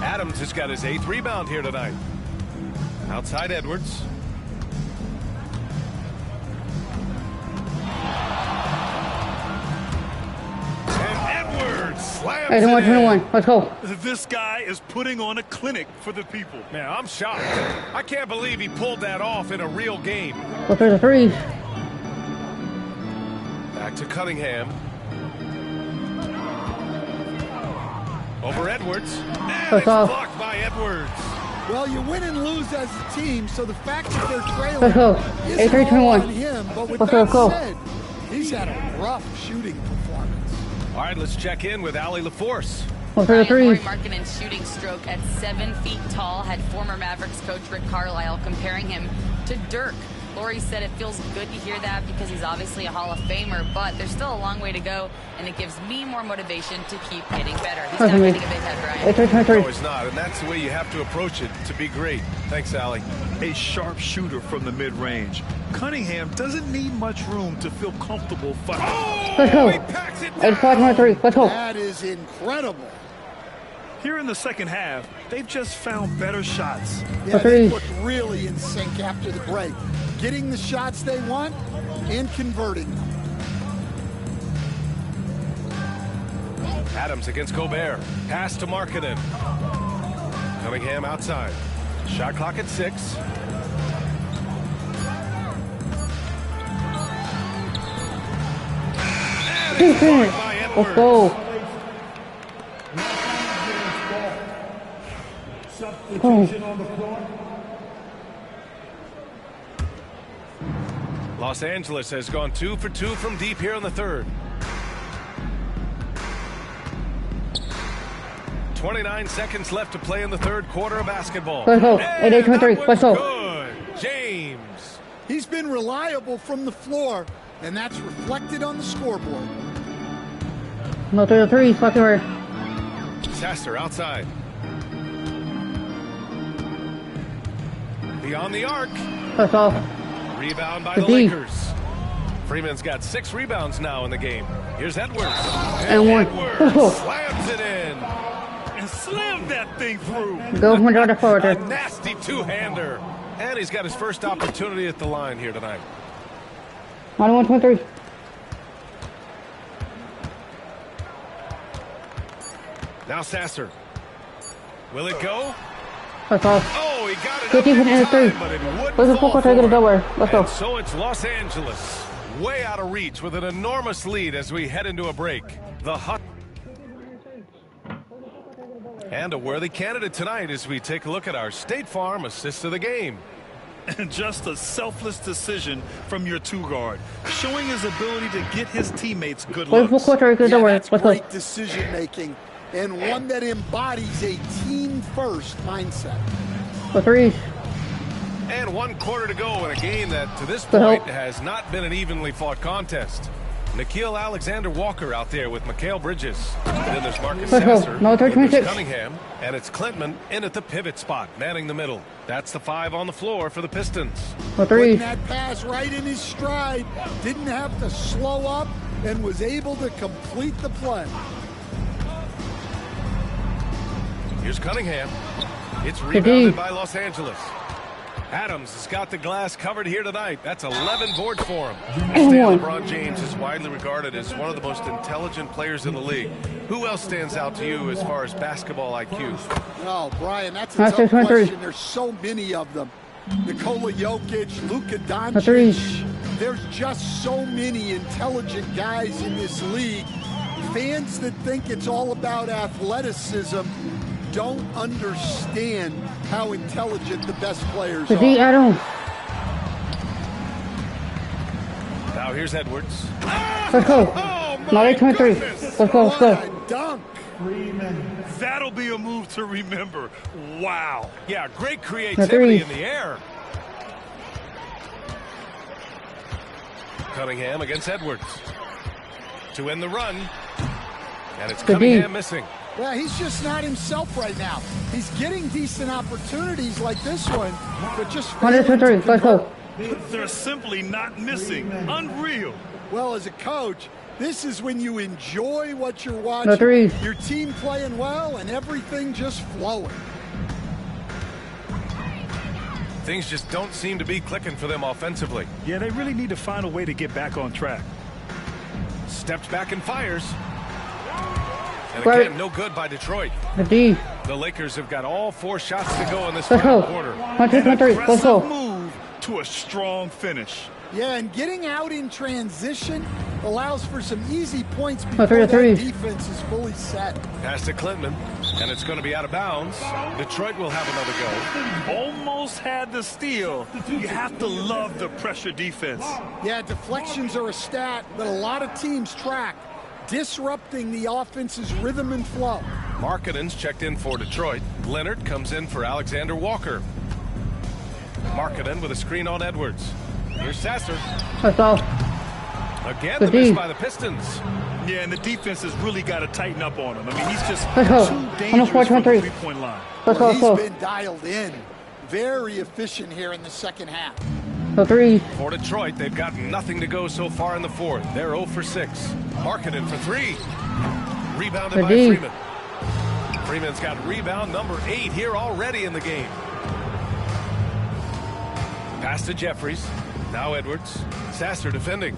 Speaker 11: Adams has got his 8th rebound here tonight. Outside Edwards. And Edwards slams it in.
Speaker 1: Let's go.
Speaker 13: This guy is putting on a clinic for the people.
Speaker 11: Man, I'm shocked. I can't believe he pulled that off in a real game.
Speaker 1: Well, there's a 3.
Speaker 11: Back to Cunningham. Over Edwards. And it's blocked by Edwards.
Speaker 14: Well, you win and lose as a team, so the fact that they're trailing
Speaker 1: Let's go.
Speaker 14: isn't all on him. But with that said, he's had a rough shooting performance.
Speaker 11: All right, let's check in with Allie LaForce.
Speaker 16: Lauri Markkanen's shooting stroke at 7 feet tall had former Mavericks coach Rick Carlisle comparing him to Dirk. Lauri said it feels good to hear that because he's obviously a Hall of Famer, but there's still a long way to go, and it gives me more motivation to keep getting better. He's not getting a big head, Brian.
Speaker 11: No, he's not, and that's the way you have to approach it to be great. Thanks, Allie.
Speaker 13: A sharp shooter from the mid-range. Cunningham doesn't need much room to feel comfortable fighting.
Speaker 11: Oh,
Speaker 1: let's go.
Speaker 11: He packs it
Speaker 1: down. 5-3. Let's go.
Speaker 14: That is incredible.
Speaker 13: Here in the second half, they've just found better shots.
Speaker 14: Yeah, they look really in sync after the break. Getting the shots they want and converting them.
Speaker 11: Adams against Gobert. Pass to Markkanen. Cunningham outside. Shot clock at 6.
Speaker 1: Let's go.
Speaker 7: Substitution on the floor.
Speaker 11: Los Angeles has gone 2 for 2 from deep here in the third. 29 seconds left to play in the third quarter of basketball.
Speaker 1: Let's go. 8-8-23. Let's go.
Speaker 11: Good. James.
Speaker 14: He's been reliable from the floor, and that's reflected on the scoreboard.
Speaker 1: No, there's a 3. Fucking right.
Speaker 11: Sasser outside. Beyond the arc.
Speaker 1: That's off.
Speaker 11: Rebound by the Lakers. Freeman's got 6 rebounds now in the game. Here's Edwards.
Speaker 1: And 1.
Speaker 11: Edwards slams it in.
Speaker 13: and slammed that thing through.
Speaker 1: Go from the forward.
Speaker 11: A nasty two-hander. And he's got his first opportunity at the line here tonight.
Speaker 1: 1-1-23.
Speaker 11: Now Sasser. Will it go?
Speaker 1: That's all.
Speaker 11: Oh, he got it.
Speaker 1: Good defense in the three.
Speaker 11: But it wouldn't
Speaker 1: Where's the
Speaker 11: fall
Speaker 1: full court? Take it
Speaker 11: for
Speaker 1: over.
Speaker 11: him.
Speaker 1: Let's go.
Speaker 11: And so it's Los Angeles, way out of reach with an enormous lead as we head into a break. The hot and a worthy candidate tonight as we take a look at our State Farm assist of the game.
Speaker 13: And just a selfless decision from your two-guard, showing his ability to get his teammates good looks.
Speaker 14: That's great decision making, and one that embodies a team-first mindset.
Speaker 1: For threes.
Speaker 11: And 1 quarter to go in a game that to this point has not been an evenly fought contest. Nickeil Alexander-Walker out there with Mikal Bridges. And then there's Marcus Sasser.
Speaker 1: No,
Speaker 11: there's Cunningham. And it's Klintman in at the pivot spot, manning the middle. That's the 5 on the floor for the Pistons.
Speaker 14: Putting that pass right in his stride. Didn't have to slow up and was able to complete the play.
Speaker 11: Here's Cunningham. It's rebounded by Los Angeles. Adams has got the glass covered here tonight. That's 11 boards for him. LeBron James is widely regarded as one of the most intelligent players in the league. Who else stands out to you as far as basketball IQ?
Speaker 14: Oh, Brian, that's a tough question. There's so many of them. Nikola Jokic, Luka Doncic. There's just so many intelligent guys in this league. Fans that think it's all about athleticism don't understand how intelligent the best players are.
Speaker 11: Now here's Edwards.
Speaker 1: Let's go. Not 8-23. Let's go. Let's go.
Speaker 14: Dunk.
Speaker 13: That'll be a move to remember. Wow.
Speaker 11: Yeah, great creativity in the air. Cunningham against Edwards to end the run. And it's Cunningham missing.
Speaker 14: Well, he's just not himself right now. He's getting decent opportunities like this one, but just
Speaker 1: 123. Let's go.
Speaker 13: They're simply not missing. Unreal.
Speaker 14: Well, as a coach, this is when you enjoy what you're watching. Your team playing well and everything just flowing.
Speaker 11: Things just don't seem to be clicking for them offensively.
Speaker 13: Yeah, they really need to find a way to get back on track.
Speaker 11: Steps back and fires. And again, no good by Detroit. The Lakers have got all 4 shots to go in this final quarter.
Speaker 1: Let's go.
Speaker 13: Move to a strong finish.
Speaker 14: Yeah, and getting out in transition allows for some easy points before that defense is fully set.
Speaker 11: Pass to Klintman, and it's going to be out of bounds. Detroit will have another go.
Speaker 13: Almost had the steal. You have to love the pressure defense.
Speaker 14: Yeah, deflections are a stat that a lot of teams track, disrupting the offense's rhythm and flow.
Speaker 11: Markkanen's checked in for Detroit. Leonard comes in for Alexander Walker. Markkanen with a screen on Edwards. Here's Sasser.
Speaker 1: That's all.
Speaker 11: Again, the miss by the Pistons.
Speaker 13: Yeah, and the defense has really got to tighten up on him. I mean, he's just
Speaker 1: too
Speaker 13: dangerous from the three-point line.
Speaker 14: Well, he's been dialed in. Very efficient here in the second half.
Speaker 11: For Detroit, they've got nothing to go so far in the fourth. They're 0 for 6. Markkanen for 3. Rebounded by Freeman. Freeman's got rebound number 8 here already in the game. Pass to Jeffries. Now Edwards. Sasser defending.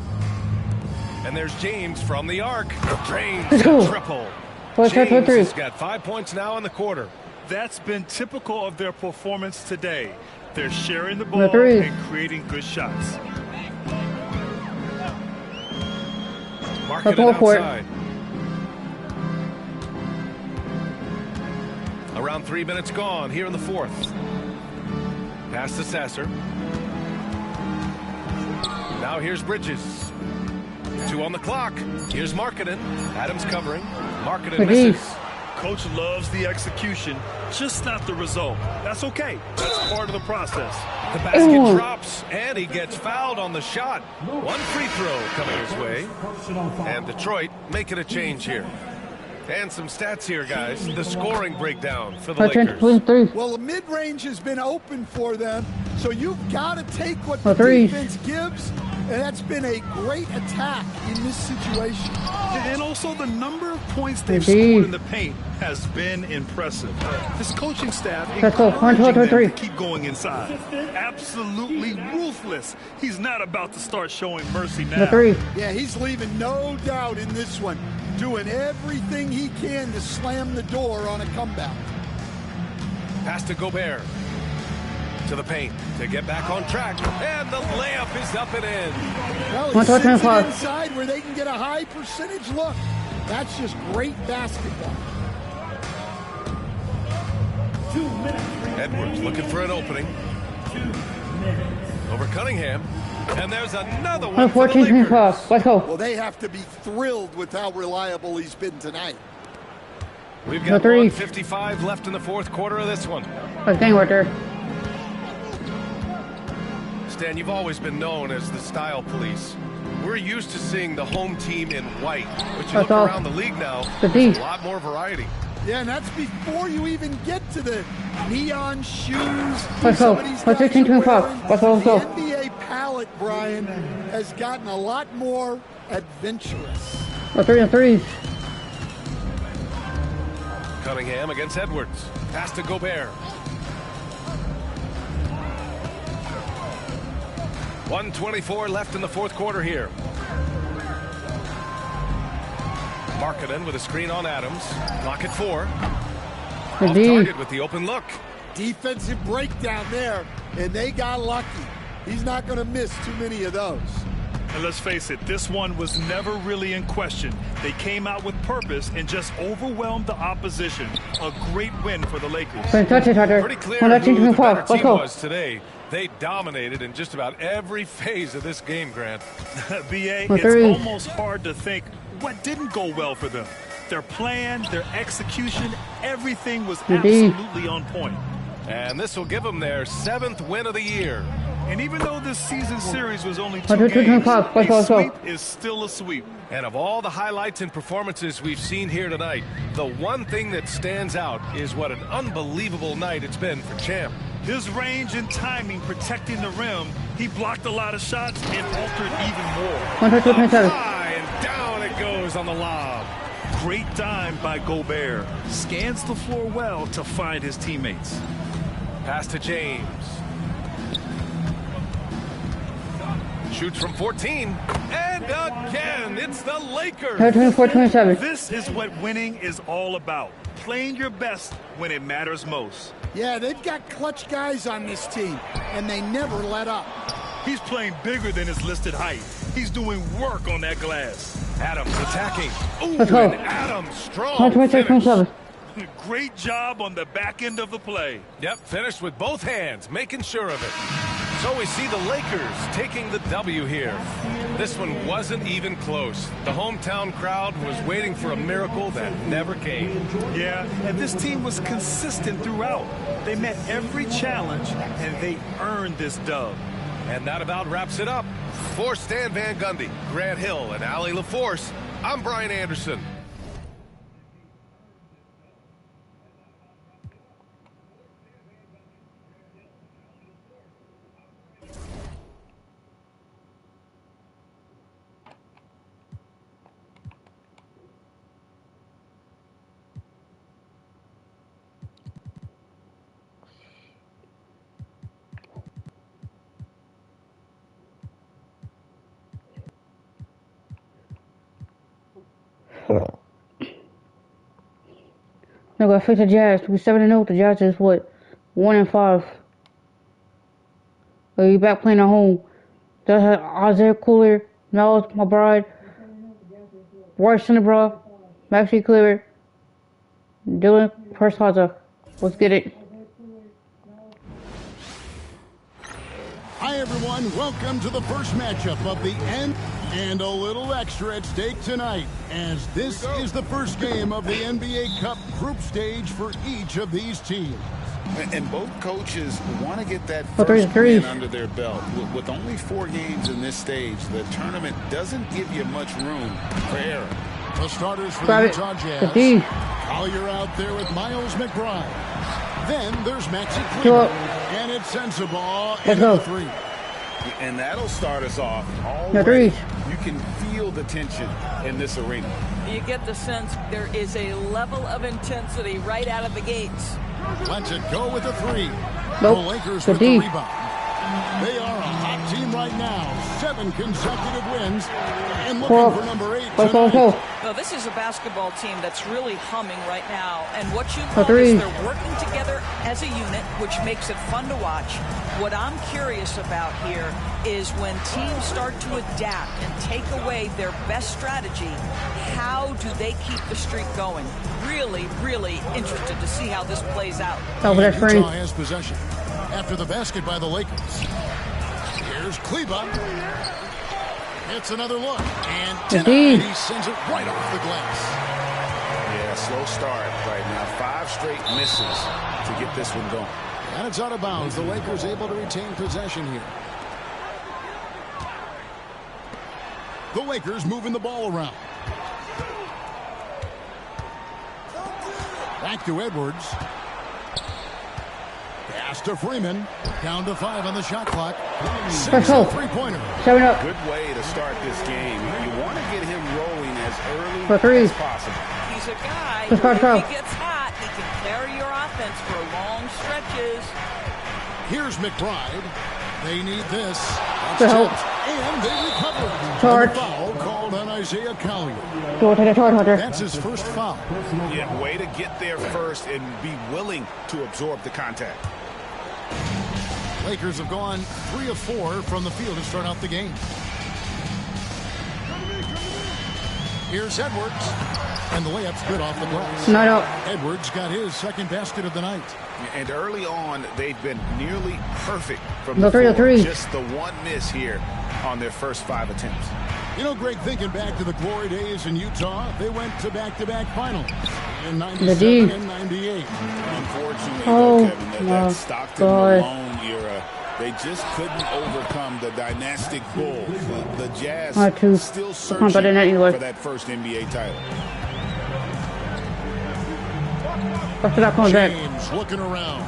Speaker 11: And there's James from the arc. Drains a triple. James has got 5 points now in the quarter.
Speaker 13: That's been typical of their performance today. They're sharing the ball and creating good shots.
Speaker 11: Markkanen outside. Around 3 minutes gone here in the fourth. Pass to Sasser. Now here's Bridges. 2 on the clock. Here's Markkanen. Adams covering. Markkanen misses.
Speaker 13: Coach loves the execution, just not the result. That's okay. That's part of the process.
Speaker 11: The basket drops, and he gets fouled on the shot. 1 free throw coming his way. And Detroit making a change here. And some stats here, guys. The scoring breakdown for the Lakers.
Speaker 14: Well, the mid-range has been open for them, so you've got to take what the defense gives And that's been a great attack in this situation.
Speaker 13: And also the number of points they've scored in the paint has been impressive. This coaching staff encouraging them to keep going inside. Absolutely ruthless. He's not about to start showing mercy now.
Speaker 14: Yeah, he's leaving no doubt in this one. Doing everything he can to slam the door on a comeback.
Speaker 11: Pass to Gobert. To the paint to get back on track, and the layup is up and in.
Speaker 14: Well, he sits it inside where they can get a high percentage look. That's just great basketball.
Speaker 7: 2 minutes.
Speaker 11: Edwards looking for an opening.
Speaker 7: 2 minutes.
Speaker 11: Over Cunningham, and there's another one for the
Speaker 1: 14-25. Let's go.
Speaker 14: Well, they have to be thrilled with how reliable he's been tonight.
Speaker 11: We've got 1:55 left in the fourth quarter of this one.
Speaker 1: That's game right there.
Speaker 11: Stan, you've always been known as the style police. We're used to seeing the home team in white, but you look around the league now, there's a lot more variety.
Speaker 14: Yeah, and that's before you even get to the neon shoes.
Speaker 1: Let's go. Let's 18-25. Let's go.
Speaker 14: The NBA palette, Brian, has gotten a lot more adventurous.
Speaker 1: A 3 and 3s.
Speaker 11: Cunningham against Edwards. Pass to Gobert. 1:24 left in the fourth quarter here. Markkanen with a screen on Adams. Clock at 4. Off target with the open look.
Speaker 14: Defensive breakdown there, and they got lucky. He's not going to miss too many of those.
Speaker 13: And let's face it, this one was never really in question. They came out with purpose and just overwhelmed the opposition. A great win for the Lakers.
Speaker 11: Pretty clear who the better team was today. They dominated in just about every phase of this game, Grant.
Speaker 13: B.A., it's almost hard to think what didn't go well for them. Their plan, their execution, everything was absolutely on point.
Speaker 11: And this will give them their 7th win of the year.
Speaker 13: And even though this season series was only 2 games, a sweep is still a sweep.
Speaker 11: And of all the highlights and performances we've seen here tonight, the one thing that stands out is what an unbelievable night it's been for Champ.
Speaker 13: His range and timing protecting the rim, he blocked a lot of shots and altered even more.
Speaker 11: High and down it goes on the lob.
Speaker 13: Great dime by Gobert. Scans the floor well to find his teammates.
Speaker 11: Pass to James. Shoots from 14. And again, it's the Lakers.
Speaker 1: 24-27.
Speaker 13: This is what winning is all about. Playing your best when it matters most.
Speaker 14: Yeah, they've got clutch guys on this team, and they never let up.
Speaker 13: He's playing bigger than his listed height. He's doing work on that glass.
Speaker 11: Adams attacking. Ooh,
Speaker 1: let's go.
Speaker 11: And Adams strong finish.
Speaker 13: Great job on the back end of the play.
Speaker 11: Yep, finished with both hands, making sure of it. So we see the Lakers taking the W here. This one wasn't even close. The hometown crowd was waiting for a miracle that never came.
Speaker 13: Yeah, and this team was consistent throughout. They met every challenge, and they earned this dub.
Speaker 11: And that about wraps it up. For Stan Van Gundy, Grant Hill, and Allie LaForce, I'm Brian Anderson.
Speaker 1: Now gotta face the Jazz. We're 7-0. The Jazz is what? 1-5. You back playing at home. That had Isaiah Cooler, Miles McBride, Royce Cinebra, Maxi Cleaver, Dylan Pershaza. Let's get it.
Speaker 2: Hi everyone, welcome to the first matchup of the end, and a little extra at stake tonight, as this is the first game of the NBA Cup group stage for each of these teams.
Speaker 3: And both coaches want to get that first win under their belt. With only 4 games in this stage, the tournament doesn't give you much room for error.
Speaker 2: The starters for the Utah Jazz. Collier out there with Miles McBride. Then there's Maxi Cleaver, and it's Sensabaugh in the 3.
Speaker 3: And that'll start us off. Already, you can feel the tension in this arena.
Speaker 17: You get the sense there is a level of intensity right out of the gates.
Speaker 2: Lets it go with a three.
Speaker 1: Nope.
Speaker 2: The Lakers with the rebound. They are a hot team right now. 7 consecutive wins. And looking for number 8 tonight.
Speaker 17: Well, this is a basketball team that's really humming right now. And what you love is they're working together as a unit, which makes it fun to watch. What I'm curious about here is when teams start to adapt and take away their best strategy, how do they keep the streak going? Really, really interested to see how this plays out.
Speaker 2: Utah has possession after the basket by the Lakers. Here's Kleba. It's another look. And tonight he sends it right off the glass.
Speaker 3: Yeah, slow start right now. 5 straight misses to get this one going.
Speaker 2: And it's out of bounds. The Lakers able to retain possession here. The Lakers moving the ball around. Back to Edwards. Pass to Freeman. Down to 5 on the shot clock. 6 3-pointer.
Speaker 3: Good way to start this game. You want to get him rolling as early as possible.
Speaker 17: He's a guy who, if he gets hot, he can carry your offense for long stretches.
Speaker 2: Here's McBride. They need this. That's tipped. And they recover.
Speaker 1: Charge.
Speaker 2: Foul called on Isaiah Collier.
Speaker 1: Go take a charge, Hunter.
Speaker 2: That's his first foul.
Speaker 3: Yeah, way to get there first and be willing to absorb the contact.
Speaker 2: Lakers have gone 3 of 4 from the field to start out the game. Here's Edwards. And the layup's good off the glass.
Speaker 1: Not out.
Speaker 2: Edwards got his second basket of the night.
Speaker 3: And early on, they've been nearly perfect from
Speaker 1: the
Speaker 3: floor. Just the one miss here on their first 5 attempts.
Speaker 2: You know, Greg, thinking back to the glory days in Utah, they went to back-to-back finals in 97 and 98.
Speaker 3: Unfortunately, Kevin, that Stockton Malone era, they just couldn't overcome the dynastic Bulls. The Jazz still searching for that first NBA title.
Speaker 2: James looking around.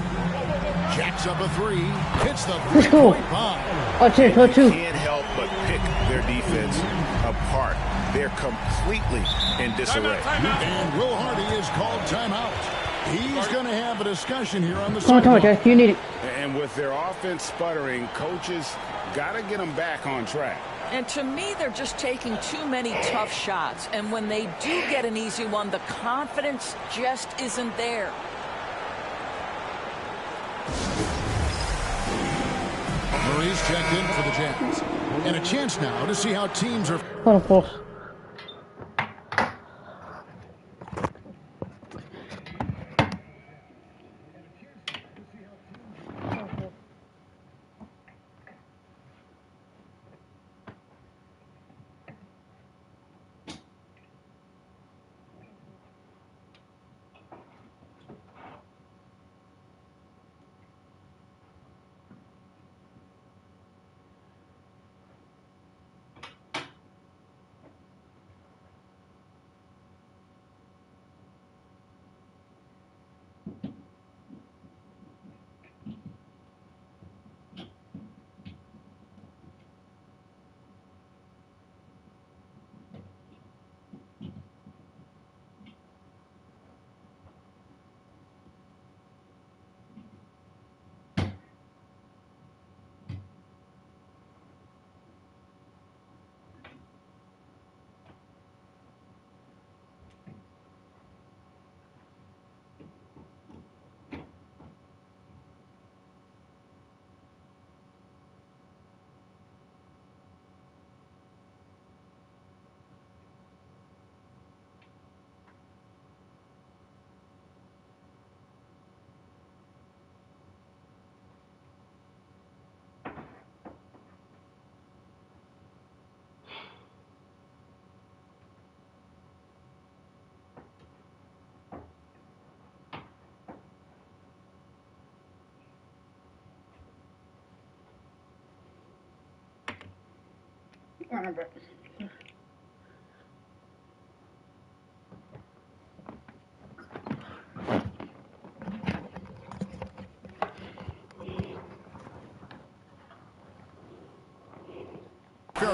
Speaker 2: Jacks up a 3. Hits the 3-point bomb.
Speaker 3: Can't help but pick their defense apart. They're completely in disarray.
Speaker 2: And Will Hardy is called timeout. He's going to have a discussion here on the sideline.
Speaker 1: You need it.
Speaker 3: And with their offense sputtering, coaches got to get them back on track.
Speaker 17: And to me, they're just taking too many tough shots. And when they do get an easy one, the confidence just isn't there.
Speaker 2: Murray's checked in for the Jazz. And a chance now to see how teams are...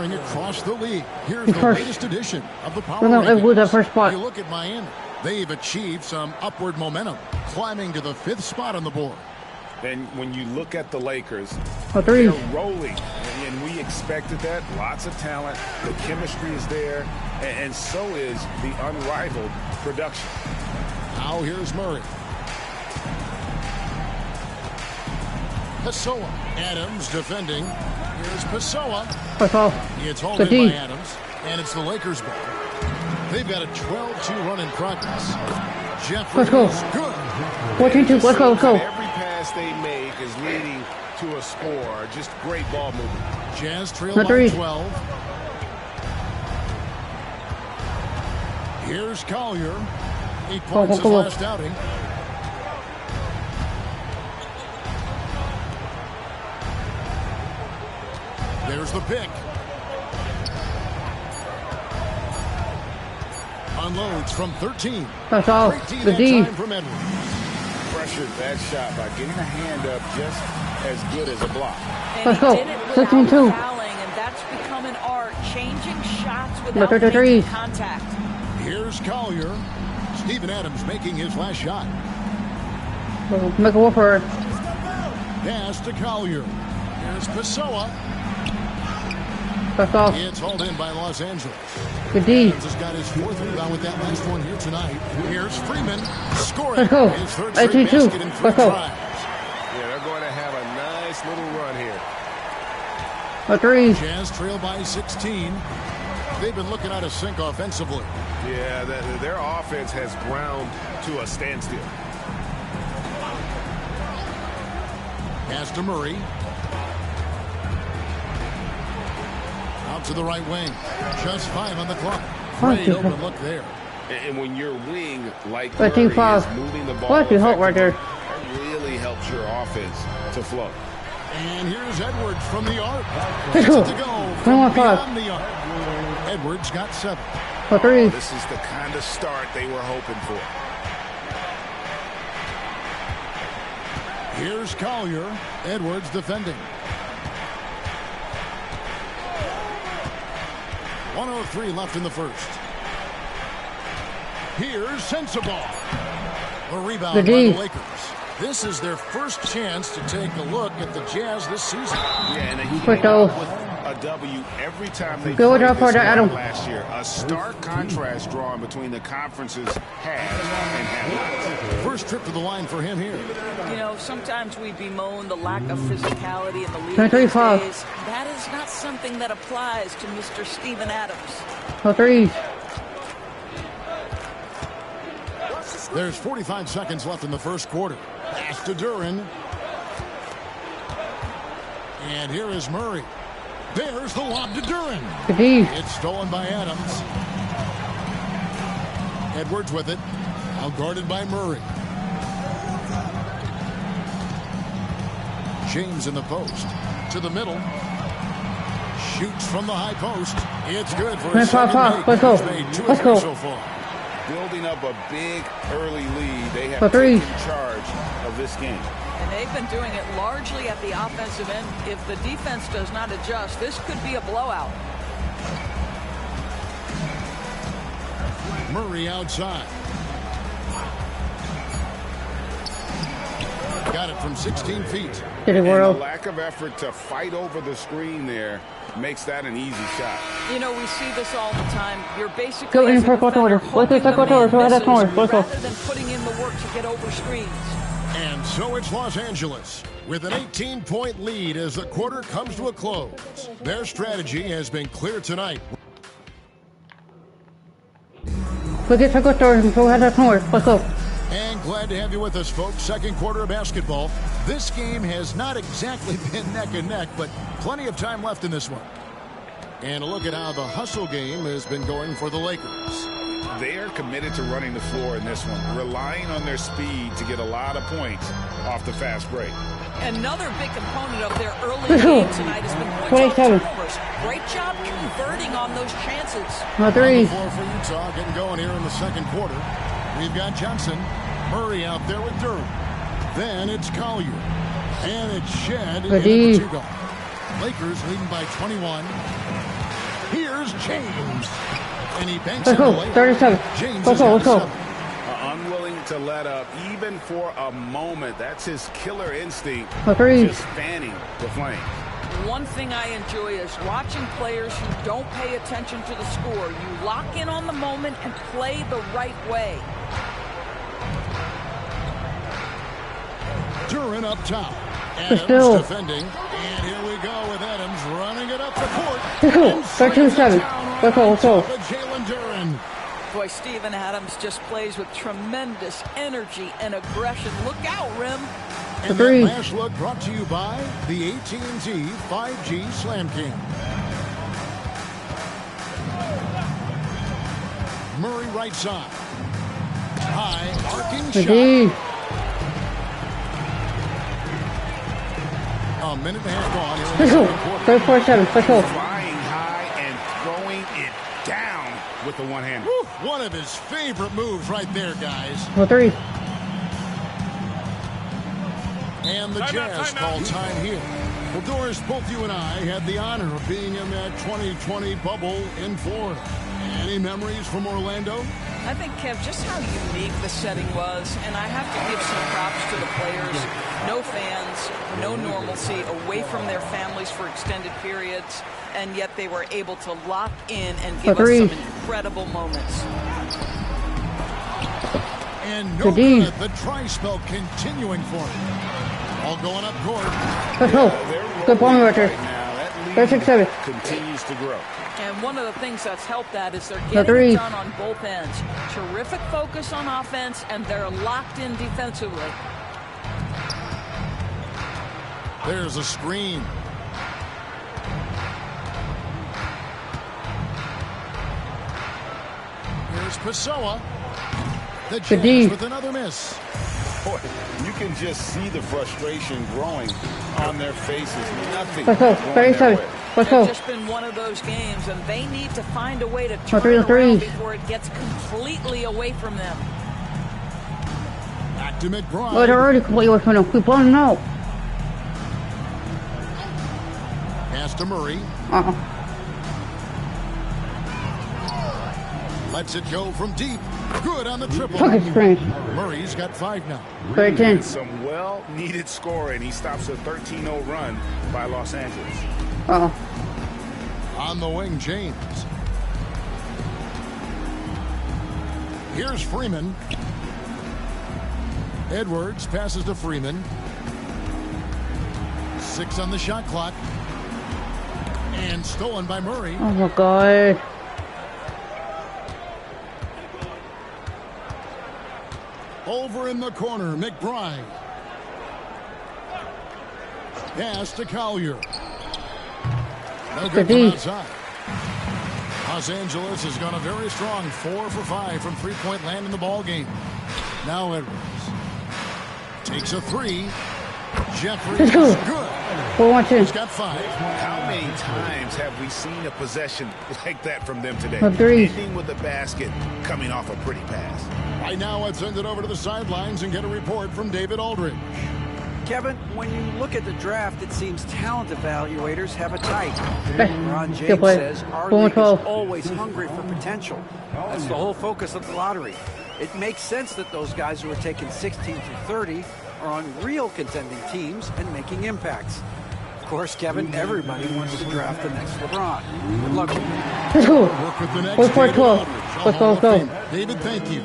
Speaker 2: firing across the league. Here's the latest edition of the Power
Speaker 1: Rankings.
Speaker 2: You look at Miami. They've achieved some upward momentum, climbing to the 5th spot on the board.
Speaker 3: And when you look at the Lakers,
Speaker 1: they're
Speaker 3: rolling, and we expected that. Lots of talent, the chemistry is there, and so is the unrivaled production.
Speaker 2: Now here's Murray. Pessoa. Adams defending. Here's Pessoa. It's hauled in by Adams, and it's the Lakers' ball. They've got a 12-2 run in progress. Jeffrey is good.
Speaker 1: 14-2. Let's go.
Speaker 3: Every pass they make is leading to a score. Just great ball movement.
Speaker 2: Jazz trail by 12. Here's Collier. 8 points his last outing. There's the pick. Unloads from 13.
Speaker 1: That's all. The D.
Speaker 2: From Edwards.
Speaker 3: Pressured that shot by getting a hand up just as good as a block.
Speaker 17: And
Speaker 1: Let's go. 16-2.
Speaker 17: And that's become an art, changing shots without making contact.
Speaker 2: Here's Collier. Steven Adams making his last shot.
Speaker 1: Make a whooper.
Speaker 2: Pass to Collier. Here's Pessoa.
Speaker 1: That's all.
Speaker 2: It's hauled in by Los Angeles.
Speaker 1: Good D.
Speaker 2: Adams has got his 4th rebound with that last one here tonight. Here's Freeman scoring.
Speaker 1: Let's go.
Speaker 2: His 3rd straight basket in 3
Speaker 1: Let's go.
Speaker 2: tries.
Speaker 3: Yeah, they're going to have a nice little run here.
Speaker 1: A 3.
Speaker 2: Jazz trail by 16. They've been looking out of sync offensively.
Speaker 3: Yeah, their offense has ground to a standstill.
Speaker 2: Pass to Murray. Out to the right wing. Just 5 on the clock. Great open look there.
Speaker 3: And when your wing, like
Speaker 1: 13-5.
Speaker 3: is moving the ball,
Speaker 1: What you hope right there?
Speaker 3: that really helps your offense to flow.
Speaker 2: And here's Edwards from the arc.
Speaker 1: Let's go.
Speaker 2: To go
Speaker 1: 21-5.
Speaker 2: the arc. Edwards got 7.
Speaker 1: A 3.
Speaker 3: This is the kind of start they were hoping for.
Speaker 2: Here's Collier. Edwards defending. 1:03 left in the first. Here's Sensabaugh. A rebound by the Lakers. This is their first chance to take a look at the Jazz this season.
Speaker 3: Yeah, and they
Speaker 1: Quick though.
Speaker 3: a W every time they
Speaker 1: Go
Speaker 3: played
Speaker 1: for Adam.
Speaker 3: last year. A stark contrast drawn between the conferences has and have not.
Speaker 2: First trip to the line for him here.
Speaker 17: You know, sometimes we bemoan the lack of physicality in the league
Speaker 1: 23-5.
Speaker 17: these days. That is not something that applies to Mr. Steven Adams.
Speaker 1: A 3.
Speaker 2: There's 45 seconds left in the first quarter. Pass to Duran. And here is Murray. There's the lob to Duran. It's stolen by Adams. Edwards with it. Now guarded by Murray. James in the post. To the middle. Shoots from the high post. It's good for a second make.
Speaker 1: Let's go. Let's go.
Speaker 2: So far.
Speaker 3: Building up a big early lead. They have taken charge of this game.
Speaker 17: And they've been doing it largely at the offensive end. If the defense does not adjust, this could be a blowout.
Speaker 2: Murray outside. Got it from 16 feet.
Speaker 1: Did it
Speaker 3: And the
Speaker 1: world?
Speaker 3: lack of effort to fight over the screen there makes that an easy shot.
Speaker 17: You know, we see this all the time. You're basically
Speaker 1: Go in
Speaker 17: as a
Speaker 1: for quarter.
Speaker 17: defender,
Speaker 1: Let's
Speaker 17: hoping
Speaker 1: go
Speaker 17: the
Speaker 1: quarter.
Speaker 17: man
Speaker 1: Let's go.
Speaker 17: misses
Speaker 1: Let's go.
Speaker 17: rather than putting in the work to get over screens.
Speaker 2: And so it's Los Angeles with an 18-point lead as the quarter comes to a close. Their strategy has been clear tonight.
Speaker 1: Let's go.
Speaker 2: And glad to have you with us, folks. Second quarter of basketball. This game has not exactly been neck and neck, but plenty of time left in this one. And a look at how the hustle game has been going for the Lakers.
Speaker 3: They are committed to running the floor in this one, relying on their speed to get a lot of points off the fast break.
Speaker 17: Another big component of their early game tonight has been points off turnovers. Great job converting on those chances.
Speaker 2: On the floor for Utah, getting going here in the second quarter. We've got Johnson, Murray out there with Durham. Then it's Collier. And it's Shed in the two-guard. Lakers leading by 21. Here's James. And he banks
Speaker 1: Let's go. 37.
Speaker 2: James
Speaker 1: Let's go. Let's go.
Speaker 3: Unwilling to let up even for a moment. That's his killer instinct.
Speaker 1: Three.
Speaker 3: Just fanning the flames.
Speaker 17: One thing I enjoy is watching players who don't pay attention to the score. You lock in on the moment and play the right way.
Speaker 2: Duran up top. Adams defending. And here we go with Adams running it up the court.
Speaker 1: Let's go. 13-7. Let's go. Let's go.
Speaker 2: Jalen Duran.
Speaker 17: Boy, Steven Adams just plays with tremendous energy and aggression. Look out, Rim.
Speaker 2: And that last look brought to you by the AT&T 5G Slam King. Murray right side. High arcing shot. A minute and a half gone.
Speaker 1: Let's go. 34-7. Let's go.
Speaker 3: Flying high and throwing it down with the one hand.
Speaker 2: One of his favorite moves right there, guys.
Speaker 1: 3.
Speaker 2: And the Jazz call time here. Well, Doris, both you and I had the honor of being in that 2020 bubble in Florida. Any memories from Orlando?
Speaker 17: I think, Kev, just how unique the setting was, and I have to give some props to the players. No fans, no normalcy, away from their families for extended periods, and yet they were able to lock in and give us some incredible moments.
Speaker 2: And no good, the dry spell continuing for him. All going up court.
Speaker 1: Let's go. Good point right there. 36-7.
Speaker 3: Continues to grow.
Speaker 17: And one of the things that's helped that is they're getting it done on both ends. Terrific focus on offense, and they're locked in defensively.
Speaker 2: There's a screen. Here's Pessoa. The Jazz with another miss.
Speaker 3: Boy, you can just see the frustration growing on their faces. Nothing.
Speaker 1: Let's go. 37. Let's go.
Speaker 17: It's just been one of those games, and they need to find a way to turn it around before it gets completely away from them.
Speaker 2: Back to McBride.
Speaker 1: Oh, they're already completely away from them. Keep blowing out.
Speaker 2: Pass to Murray. Lets it go from deep. Good on the triple. Murray's got 5 now.
Speaker 1: 13.
Speaker 3: Some well-needed scoring. He stops a 13-0 run by Los Angeles.
Speaker 2: On the wing, James. Here's Freeman. Edwards passes to Freeman. 6 on the shot clock. And stolen by Murray.
Speaker 1: Oh, my God.
Speaker 2: Over in the corner, McBride. Pass to Collier. No good from outside. Los Angeles has gone a very strong 4 for 5 from three-point land in the ball game. Now Edwards takes a 3. Jeffries good.
Speaker 1: He's
Speaker 3: got 5. How many times have we seen a possession like that from them today? Ending with the basket, coming off a pretty pass.
Speaker 2: Right now, let's send it over to the sidelines and get a report from David Aldridge.
Speaker 6: Kevin, when you look at the draft, it seems talent evaluators have a type. LeBron James says our league is always hungry for potential. That's the whole focus of the lottery. It makes sense that those guys who are taken 16 through 30 are on real contending teams and making impacts. Of course, Kevin, everybody wants to draft the next LeBron. Good luck with that.
Speaker 1: Let's go.
Speaker 2: Work with the next
Speaker 1: 12. Let's go. Let's go.
Speaker 2: David, thank you.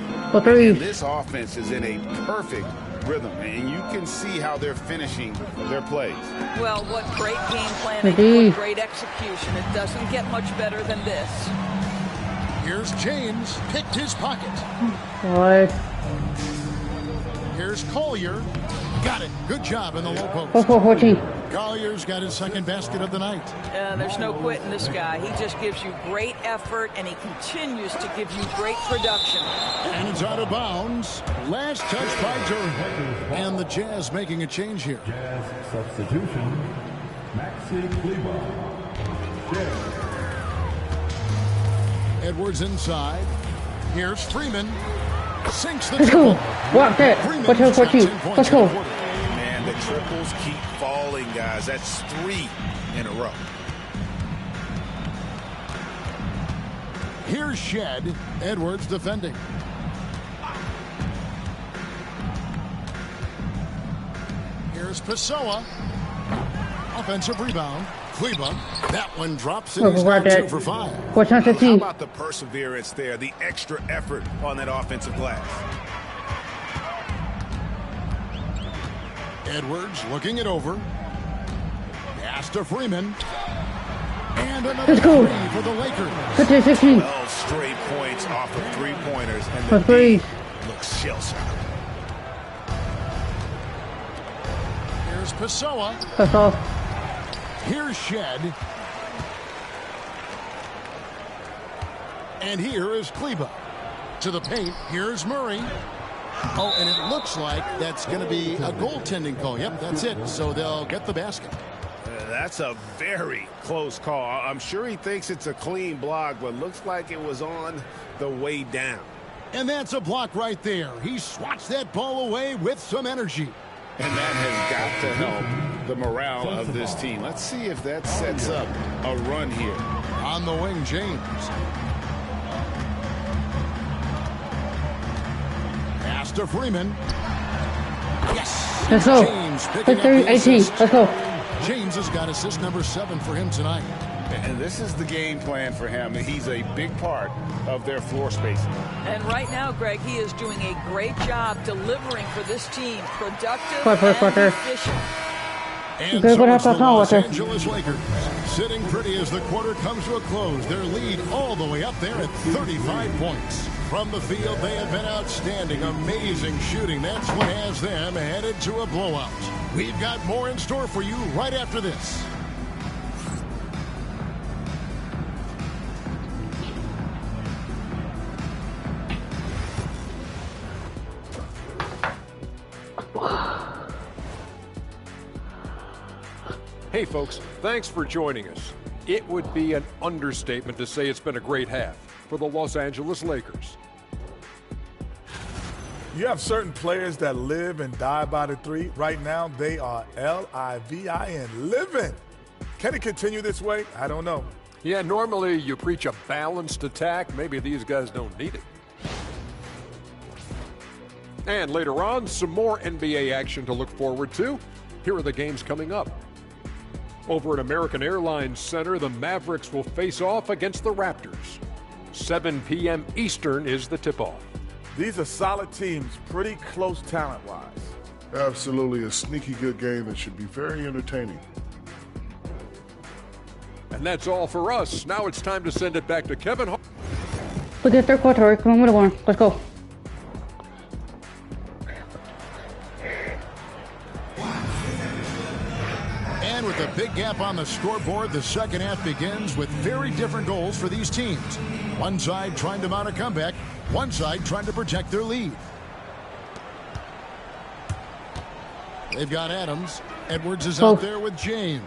Speaker 3: This offense is in a perfect rhythm, and you can see how they're finishing their plays.
Speaker 17: Well, what great game planning, what great execution. It doesn't get much better than this.
Speaker 2: Here's James, picked his pocket.
Speaker 1: What?
Speaker 2: Here's Collier. Got it. Good job in the low post.
Speaker 1: 14.
Speaker 2: Collier's got his second basket of the night.
Speaker 17: There's no quitting this guy. He just gives you great effort, and he continues to give you great production.
Speaker 2: And it's out of bounds. Last touch by Duran. And the Jazz making a change here.
Speaker 18: Jazz substitution. Maxi Kleber.
Speaker 2: Edwards inside. Here's Freeman. Sinks the
Speaker 1: Let's go.
Speaker 2: triple.
Speaker 1: Walk that. 14. Let's go.
Speaker 3: Man, the triples keep falling, guys. That's 3 in a row.
Speaker 2: Here's Shed. Edwards defending. Here's Pessoa. Offensive rebound. Kleba. That one drops and he's now 2 for 5.
Speaker 5: How about the perseverance there, the extra effort on that offensive glass?
Speaker 2: Edwards looking it over. Pass to Freeman. And another three for the Lakers.
Speaker 5: 12 straight points off of three-pointers, and the D looks shell-shocked.
Speaker 2: Here's Pessoa. Here's Shed. And here is Kleba. To the paint, here's Murray. Oh, and it looks like that's going to be a goaltending call. Yep, that's it. So they'll get the basket.
Speaker 5: That's a very close call. I'm sure he thinks it's a clean block, but looks like it was on the way down.
Speaker 2: And that's a block right there. He swats that ball away with some energy.
Speaker 5: And that has got to help the morale of this team. Let's see if that sets up a run here.
Speaker 2: On the wing, James. Pass to Freeman. Yes.
Speaker 1: Let's go.
Speaker 2: James picking up the
Speaker 1: 18.
Speaker 2: assist.
Speaker 1: Let's go.
Speaker 2: James has got assist number 7 for him tonight.
Speaker 5: And this is the game plan for him. He's a big part of their floor spacing.
Speaker 17: And right now, Greg, he is doing a great job delivering for this team. Productive and efficient.
Speaker 2: And so it's the Los Angeles Lakers sitting pretty as the quarter comes to a close. Their lead all the way up there at 35 points. From the field, they have been outstanding. Amazing shooting. That's what has them headed to a blowout. We've got more in store for you right after this.
Speaker 8: Hey folks, thanks for joining us. It would be an understatement to say it's been a great half for the Los Angeles Lakers.
Speaker 9: You have certain players that live and die by the three. Right now, they are L-I-V-I-N, living. Can it continue this way? I don't know.
Speaker 8: Yeah, normally you preach a balanced attack. Maybe these guys don't need it. And later on, some more NBA action to look forward to. Here are the games coming up. Over at American Airlines Center, the Mavericks will face off against the Raptors. 7 p.m. Eastern is the tip-off.
Speaker 9: These are solid teams, pretty close talent-wise.
Speaker 10: Absolutely a sneaky good game that should be very entertaining.
Speaker 8: And that's all for us. Now it's time to send it back to Kevin.
Speaker 1: Look at their quarter. Come on, with one. Let's go.
Speaker 2: And with a big gap on the scoreboard, the second half begins with very different goals for these teams. One side trying to mount a comeback, one side trying to protect their lead. They've got Adams. Edwards is out there with James.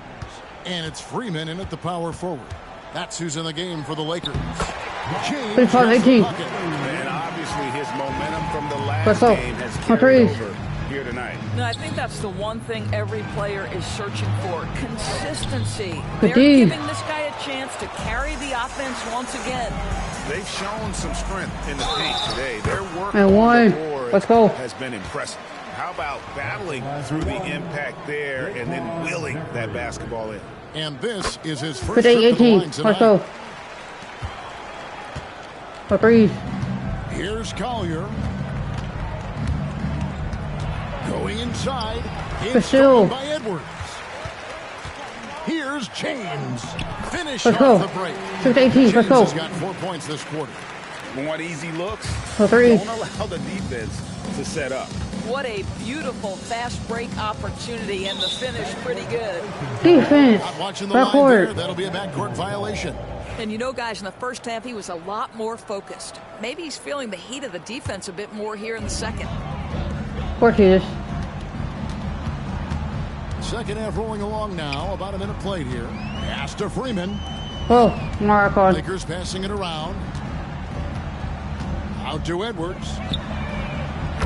Speaker 2: And it's Freeman in at the power forward. That's who's in the game for the Lakers. James.
Speaker 5: And obviously his momentum from the last game has carried over here tonight.
Speaker 17: No, I think that's the one thing every player is searching for. Consistency. They're
Speaker 1: D.
Speaker 17: giving this guy a chance to carry the offense once again.
Speaker 5: They've shown some strength in the paint today. Their work
Speaker 1: And
Speaker 5: on the board
Speaker 1: Let's go.
Speaker 5: has been impressive. How about battling through the impact there and then willing that basketball in?
Speaker 2: And this is his first trip to the
Speaker 1: 18.
Speaker 2: line tonight.
Speaker 1: Let's go. For three.
Speaker 2: Here's Collier. Going inside. It's
Speaker 1: Still.
Speaker 2: by Edwards. Here's James. Finish
Speaker 1: Let's
Speaker 2: off
Speaker 1: go.
Speaker 2: the break.
Speaker 1: 6-18. Let's go.
Speaker 2: James has got 4 points this quarter.
Speaker 5: Want easy looks?
Speaker 1: For three.
Speaker 5: Don't allow the defense to set up.
Speaker 17: What a beautiful fast break opportunity, and the finish pretty good.
Speaker 1: Defense.
Speaker 2: Not watching the line there. That'll be a backcourt violation.
Speaker 17: And you know, guys, in the first half, he was a lot more focused. Maybe he's feeling the heat of the defense a bit more here in the second.
Speaker 1: Fortuitous.
Speaker 2: Second half rolling along now. About a minute played here. Pass to Freeman.
Speaker 1: Oh, Marcon.
Speaker 2: Lakers passing it around. Out to Edwards.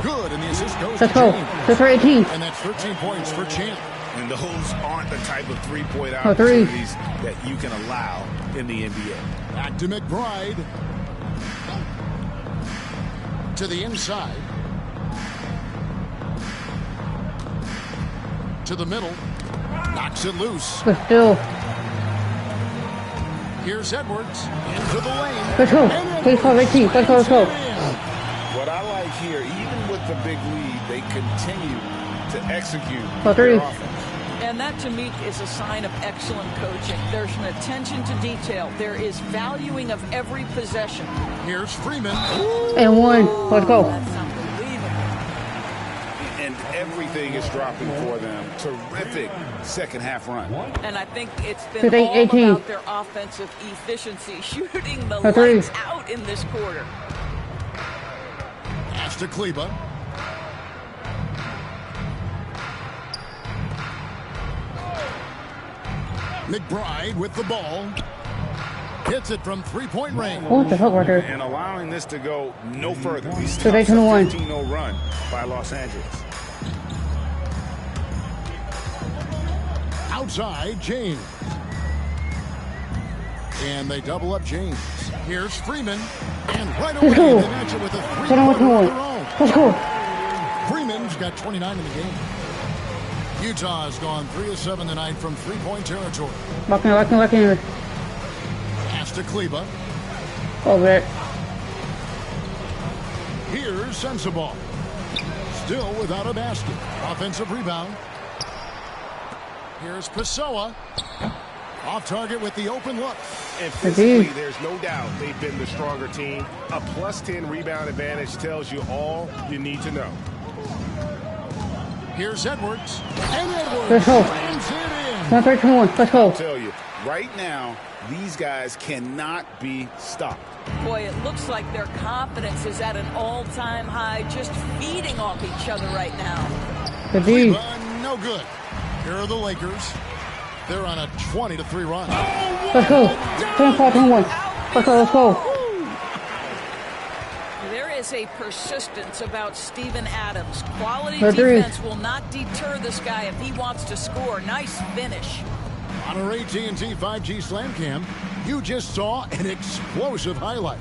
Speaker 2: Good, and the assist goes
Speaker 1: Let's
Speaker 2: to
Speaker 1: go.
Speaker 2: James.
Speaker 1: That's for 18.
Speaker 2: And that's 13 points for Champ.
Speaker 5: And those aren't the type of three-point
Speaker 1: Oh, three.
Speaker 5: opportunities that you can allow in the NBA.
Speaker 2: Back to McBride. To the inside. To the middle. Knocks it loose.
Speaker 1: But still.
Speaker 2: Here's Edwards into the lane.
Speaker 1: Let's go. Let's go. Let's go. Let's go.
Speaker 3: What I like here, even with the big lead, they continue to execute
Speaker 1: For three.
Speaker 3: their offense.
Speaker 17: And that, to me, is a sign of excellent coaching. There's an attention to detail. There is valuing of every possession.
Speaker 2: Here's Freeman.
Speaker 1: And one. Let's go.
Speaker 17: That's unbelievable.
Speaker 3: And everything is dropping for them. Terrific second half run.
Speaker 17: And I think it's been all
Speaker 1: 18.
Speaker 17: about their offensive efficiency, shooting the
Speaker 1: For three.
Speaker 17: lights out in this quarter.
Speaker 2: Pass to Kleba. McBride with the ball. Hits it from three-point range.
Speaker 1: What the hell right there?
Speaker 3: And allowing this to go no further. These
Speaker 1: So they can win.
Speaker 3: 15-0 run by Los Angeles.
Speaker 2: Outside, James. And they double up James. Here's Freeman. And right away,
Speaker 1: Let's go.
Speaker 2: they match it with a
Speaker 1: Get on with
Speaker 2: three-pointer of
Speaker 1: more.
Speaker 2: their own.
Speaker 1: Let's go.
Speaker 2: Freeman's got 29 in the game. Utah's gone 3 of 7 tonight from three-point territory.
Speaker 1: Back in.
Speaker 2: Pass to Kleba.
Speaker 1: Over it.
Speaker 2: Here's Sensabaugh. Still without a basket. Offensive rebound. Here's Pessoa. Off target with the open look.
Speaker 5: And physically, there's no doubt they've been the stronger team. A +10 rebound advantage tells you all you need to know.
Speaker 2: Here's Edwards. And Edwards
Speaker 1: Let's go.
Speaker 2: slams it in.
Speaker 1: 1-3-1. Let's
Speaker 3: I'll
Speaker 1: go.
Speaker 3: tell you, right now, these guys cannot be stopped.
Speaker 17: Boy, it looks like their confidence is at an all-time high, just feeding off each other right now.
Speaker 1: Good D.
Speaker 2: Kleba, no good. Here are the Lakers. They're on a 20-3 run.
Speaker 1: Let's go. 10-5-1. Let's go.
Speaker 17: There is a persistence about Steven Adams. Quality
Speaker 1: Agree.
Speaker 17: defense will not deter this guy if he wants to score. Nice finish.
Speaker 2: On our AT&T 5G Slam Cam, you just saw an explosive highlight.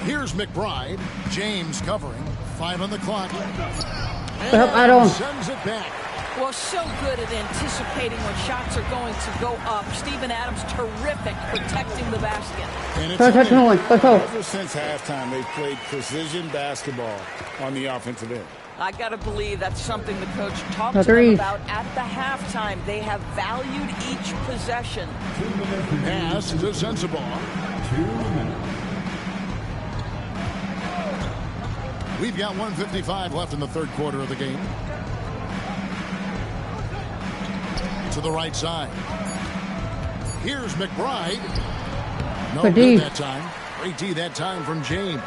Speaker 2: Here's McBride. James covering. 5 on the clock.
Speaker 1: I don't.
Speaker 2: Sends it back.
Speaker 17: Well, so good at anticipating when shots are going to go up. Steven Adams, terrific protecting the basket.
Speaker 2: And it's
Speaker 1: Let's go.
Speaker 3: Ever since halftime, they've played precision basketball on the offensive end.
Speaker 17: I got to believe that's something the coach talked to
Speaker 1: Agreed.
Speaker 17: them about at the halftime. They have valued each possession.
Speaker 2: Pass to Sensabaugh.
Speaker 18: 2 minutes.
Speaker 2: We've got 1:55 left in the third quarter of the game. To the right side. Here's McBride. No good that time. Great D that time from James.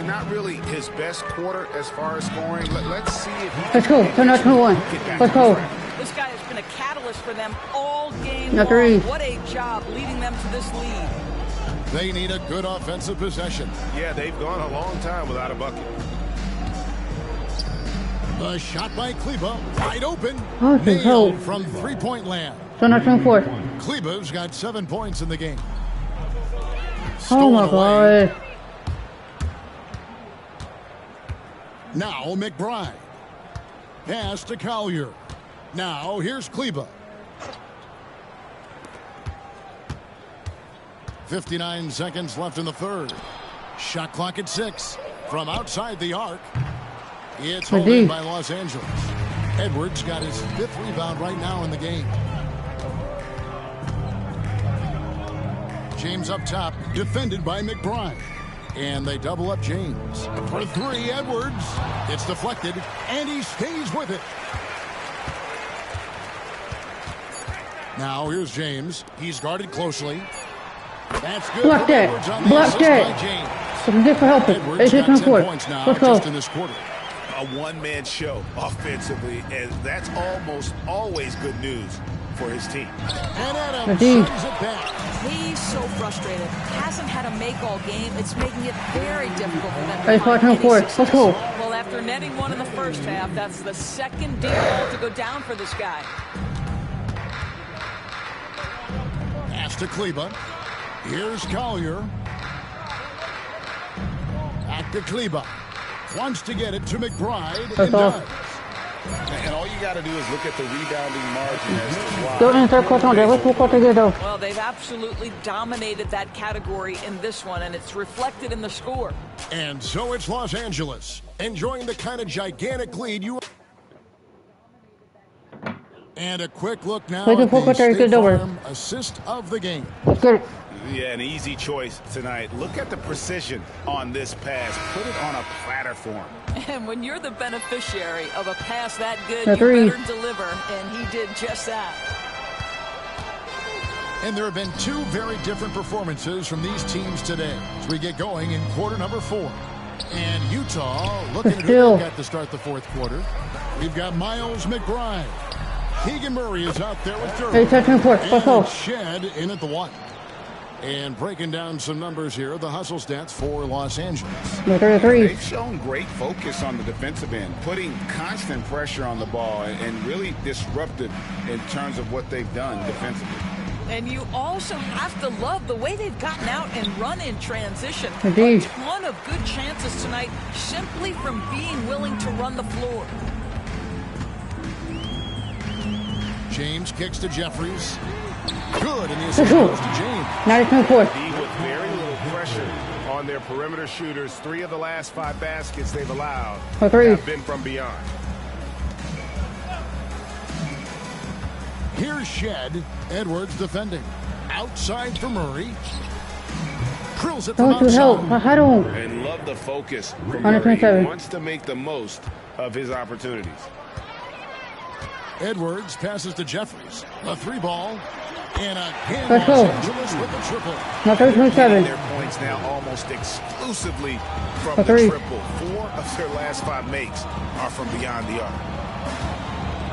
Speaker 3: Not really his best quarter as far as scoring. Let's see if he
Speaker 1: Let's go. 10-1. Let's go.
Speaker 17: This guy has been a catalyst for them all game
Speaker 1: Not
Speaker 17: long.
Speaker 1: three.
Speaker 17: What a job leading them to this lead.
Speaker 2: They need a good offensive possession.
Speaker 5: Yeah, they've gone a long time without a bucket.
Speaker 2: The shot by Kleba, wide open.
Speaker 1: Oh,
Speaker 2: Nailed from three-point land.
Speaker 1: 10-4.
Speaker 2: Kleba's got 7 points in the game.
Speaker 1: Oh my God.
Speaker 2: Now McBride. Pass to Collier. Now here's Kleba. 59 seconds left in the third. Shot clock at 6. From outside the arc. It's held in by Los Angeles. Edwards got his 5th rebound right now in the game. James up top, defended by McBride. And they double up James. For 3, Edwards. It's deflected, and he stays with it. Now here's James. He's guarded closely. That's good.
Speaker 1: Block that. Block that. Good for helping.
Speaker 2: Edwards got 10 points now just in this quarter.
Speaker 3: A one-man show offensively, and that's almost always good news for his team.
Speaker 2: And Adams sends it back.
Speaker 17: He's so frustrated. Hasn't had a make all game. It's making it very difficult for them to
Speaker 1: Hey,
Speaker 17: find any
Speaker 1: 4-4.
Speaker 17: success.
Speaker 1: Let's go.
Speaker 17: Well, after netting one in the first half, that's the second deal to go down for this guy.
Speaker 2: Pass to Kleba. Here's Collier. Back to Kleba. Wants to get it to McBride and does.
Speaker 3: And all you got to do is look at the rebounding margin as to why.
Speaker 1: Go in third quarter. Let's move on together.
Speaker 17: Well, they've absolutely dominated that category in this one, and it's reflected in the score.
Speaker 2: And so it's Los Angeles, enjoying the kind of gigantic lead you. And a quick look now at the State Farm assist of the game.
Speaker 1: Let's get it.
Speaker 3: Yeah, an easy choice tonight. Look at the precision on this pass. Put it on a platter for him.
Speaker 17: And when you're the beneficiary of a pass that good,
Speaker 1: The
Speaker 17: you
Speaker 1: three.
Speaker 17: better deliver, and he did just that.
Speaker 2: And there have been two very different performances from these teams today as we get going in quarter number 4. And Utah looking at who they've got to start the fourth quarter. We've got Miles McBride. Keegan Murray is out there with Durham. And Shed in at the 1. And breaking down some numbers here, the hustle stats for Los Angeles.
Speaker 3: They've shown great focus on the defensive end, putting constant pressure on the ball and really disruptive in terms of what they've done defensively.
Speaker 17: And you also have to love the way they've gotten out and run in transition.
Speaker 1: Indeed.
Speaker 17: A ton of good chances tonight simply from being willing to run the floor.
Speaker 2: James kicks to Jeffries. Good, and the assist goes to James.
Speaker 5: With very little pressure on their perimeter shooters, 3 of the last 5 baskets they've allowed have been from beyond.
Speaker 2: Here's Shed. Edwards defending. Outside for Murray. Drills it from outside.
Speaker 3: And love the focus from Murray. He wants to make the most of his opportunities.
Speaker 2: Edwards passes to Jeffries. A 3-ball. And again, Los Angeles with the triple.
Speaker 3: Getting their points now almost exclusively from the triple. 4 of their last 5 makes are from beyond the arc.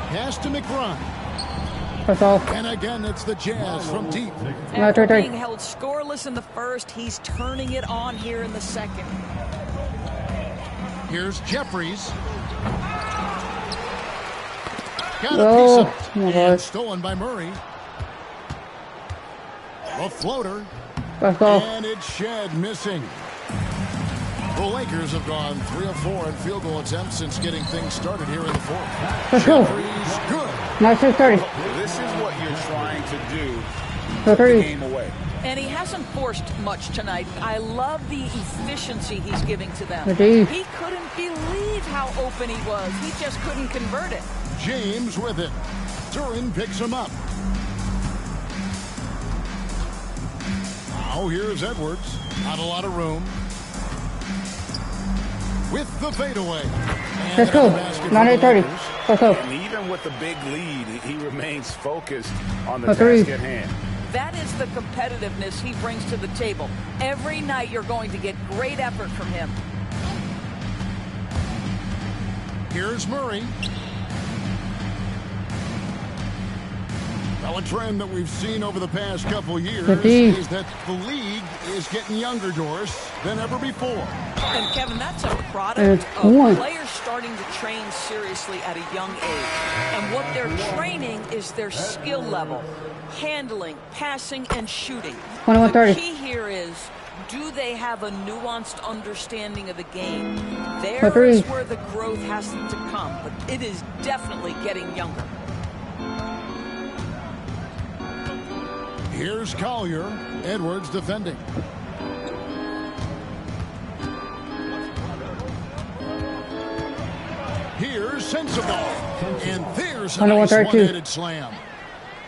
Speaker 2: Pass to McBride. And again, it's the Jazz from deep.
Speaker 17: After being held scoreless in the first, he's turning it on here in the second.
Speaker 2: Here's Jeffries. Got a piece of it. And stolen by Murray. A floater. And it's Shed missing. The Lakers have gone 3 of 4 in field goal attempts since getting things started here in the fourth. Jeffries, good.
Speaker 1: Nice 30.
Speaker 3: This is what you're trying to do. Put the game away.
Speaker 17: And he hasn't forced much tonight. I love the efficiency he's giving to them.
Speaker 1: Indeed.
Speaker 17: He couldn't believe how open he was. He just couldn't convert it.
Speaker 2: James with it. Duran picks him up. Now here's Edwards. Not a lot of room. With the fadeaway.
Speaker 1: Let's go. 9-30. Let's go.
Speaker 3: And even with the big lead, he remains focused on the task at hand.
Speaker 17: That is the competitiveness he brings to the table. Every night you're going to get great effort from him.
Speaker 2: Here's Murray. Well, a trend that we've seen over the past couple years is that the league is getting younger, Doris, than ever before.
Speaker 17: And Kevin, that's a product of players starting to train seriously at a young age. And what they're training is their skill level, handling, passing, and shooting. The key here is, do they have a nuanced understanding of the game? There is where the growth has to come, but it is definitely getting younger.
Speaker 2: Here's Collier. Edwards defending. Here's Sensible. And there's a nice one-handed slam.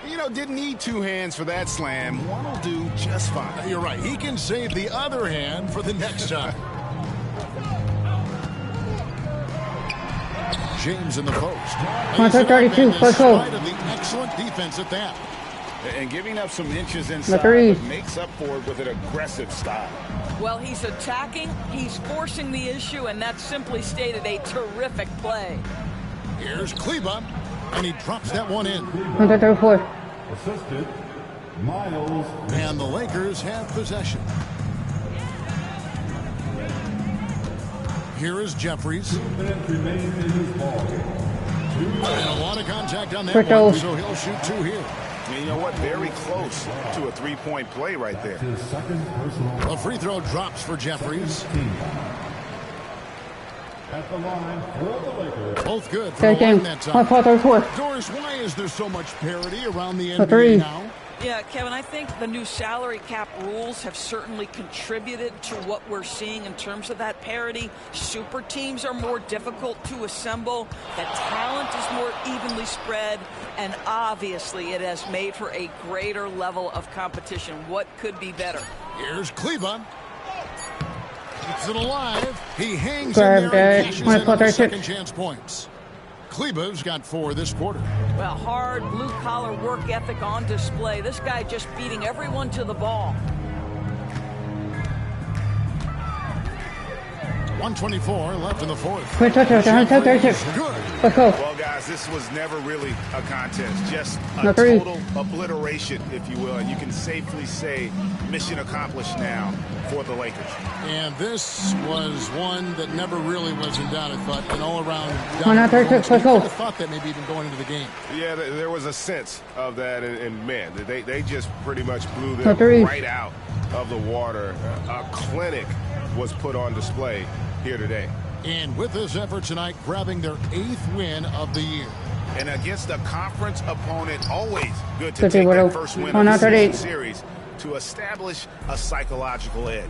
Speaker 3: You know, didn't need 2 hands for that slam. One will do just fine.
Speaker 2: You're right. He can save the other hand for the next time. James in the post.
Speaker 1: 32. Let's go.
Speaker 2: Of the excellent defense at that.
Speaker 3: And giving up some inches inside, but makes up for it with an aggressive style.
Speaker 17: Well, he's attacking, he's forcing the issue, and that's simply stated a terrific play.
Speaker 2: Here's Kleba, and he drops that one in.
Speaker 1: 134.
Speaker 18: Assisted, Miles.
Speaker 2: And the Lakers have possession. Here is Jeffries.
Speaker 18: 2 minutes remain in his ball game.
Speaker 2: And a lot of contact on that one, so he'll shoot 2 here.
Speaker 3: And you know what? Very close to a three-point play right there.
Speaker 2: The free throw drops for Jeffries.
Speaker 18: At the line for the Lakers.
Speaker 2: Both good for the line that time. Doris, why is there so much parity around the NBA now?
Speaker 17: Yeah, Kevin, I think the new salary cap rules have certainly contributed to what we're seeing in terms of that parity. Super teams are more difficult to assemble. The talent is more evenly spread. And obviously, it has made for a greater level of competition. What could be better?
Speaker 2: Here's Kleba. Keeps it alive. He hangs in there and cashes in on the second chance points. Kleba's got 4 this quarter.
Speaker 17: Well, hard blue-collar work ethic on display. This guy just beating everyone to the ball.
Speaker 2: 1:24 left in the fourth.
Speaker 3: Well, guys, this was never really a contest. Just a total obliteration, if you will. And you can safely say mission accomplished now for the Lakers.
Speaker 2: And this was one that never really was in doubt, I thought. An all-around I thought that maybe even going into the game.
Speaker 3: Yeah, there was a sense of that. And man, they just pretty much blew them right out of the water. A clinic was put on display here today.
Speaker 2: And with this effort tonight, grabbing their 8th win of the year.
Speaker 3: And against a conference opponent, always good to take that first win of the season series to establish a psychological edge.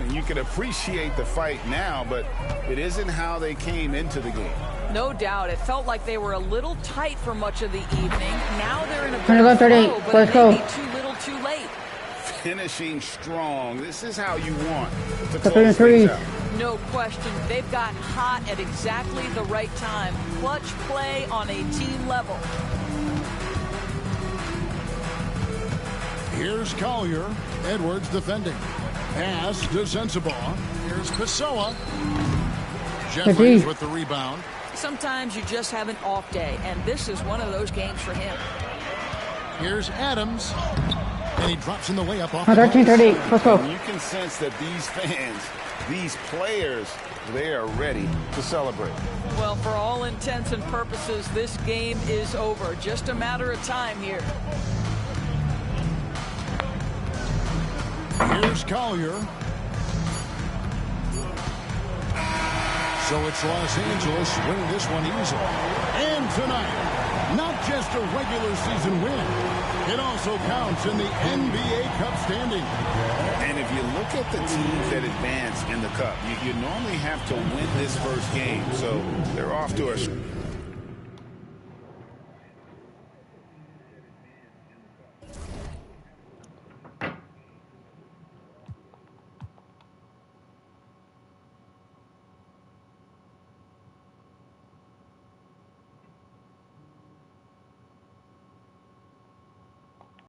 Speaker 3: And you can appreciate the fight now, but it isn't how they came into the game.
Speaker 17: No doubt. It felt like they were a little tight for much of the evening. Now they're in a better flow, but maybe too little too late.
Speaker 3: Finishing strong. This is how you want to close things out.
Speaker 17: No question. They've gotten hot at exactly the right time. Clutch play on a team level.
Speaker 2: Here's Collier. Edwards defending. Pass to Sensabaugh. Here's Pessoa. Jeffries with the rebound.
Speaker 17: Sometimes you just have an off day, and this is one of those games for him.
Speaker 2: Here's Adams. And he drops in the layup off.
Speaker 1: 13:30. Let's go.
Speaker 3: You can sense that these fans, these players, they are ready to celebrate.
Speaker 17: Well, for all intents and purposes, this game is over. Just a matter of time here.
Speaker 2: Here's Collier. So it's Los Angeles winning this one easily. And tonight, not just a regular season win, it also counts in the NBA Cup standing.
Speaker 3: And if you look at the teams that advance in the Cup, you normally have to win this first game. So they're off to a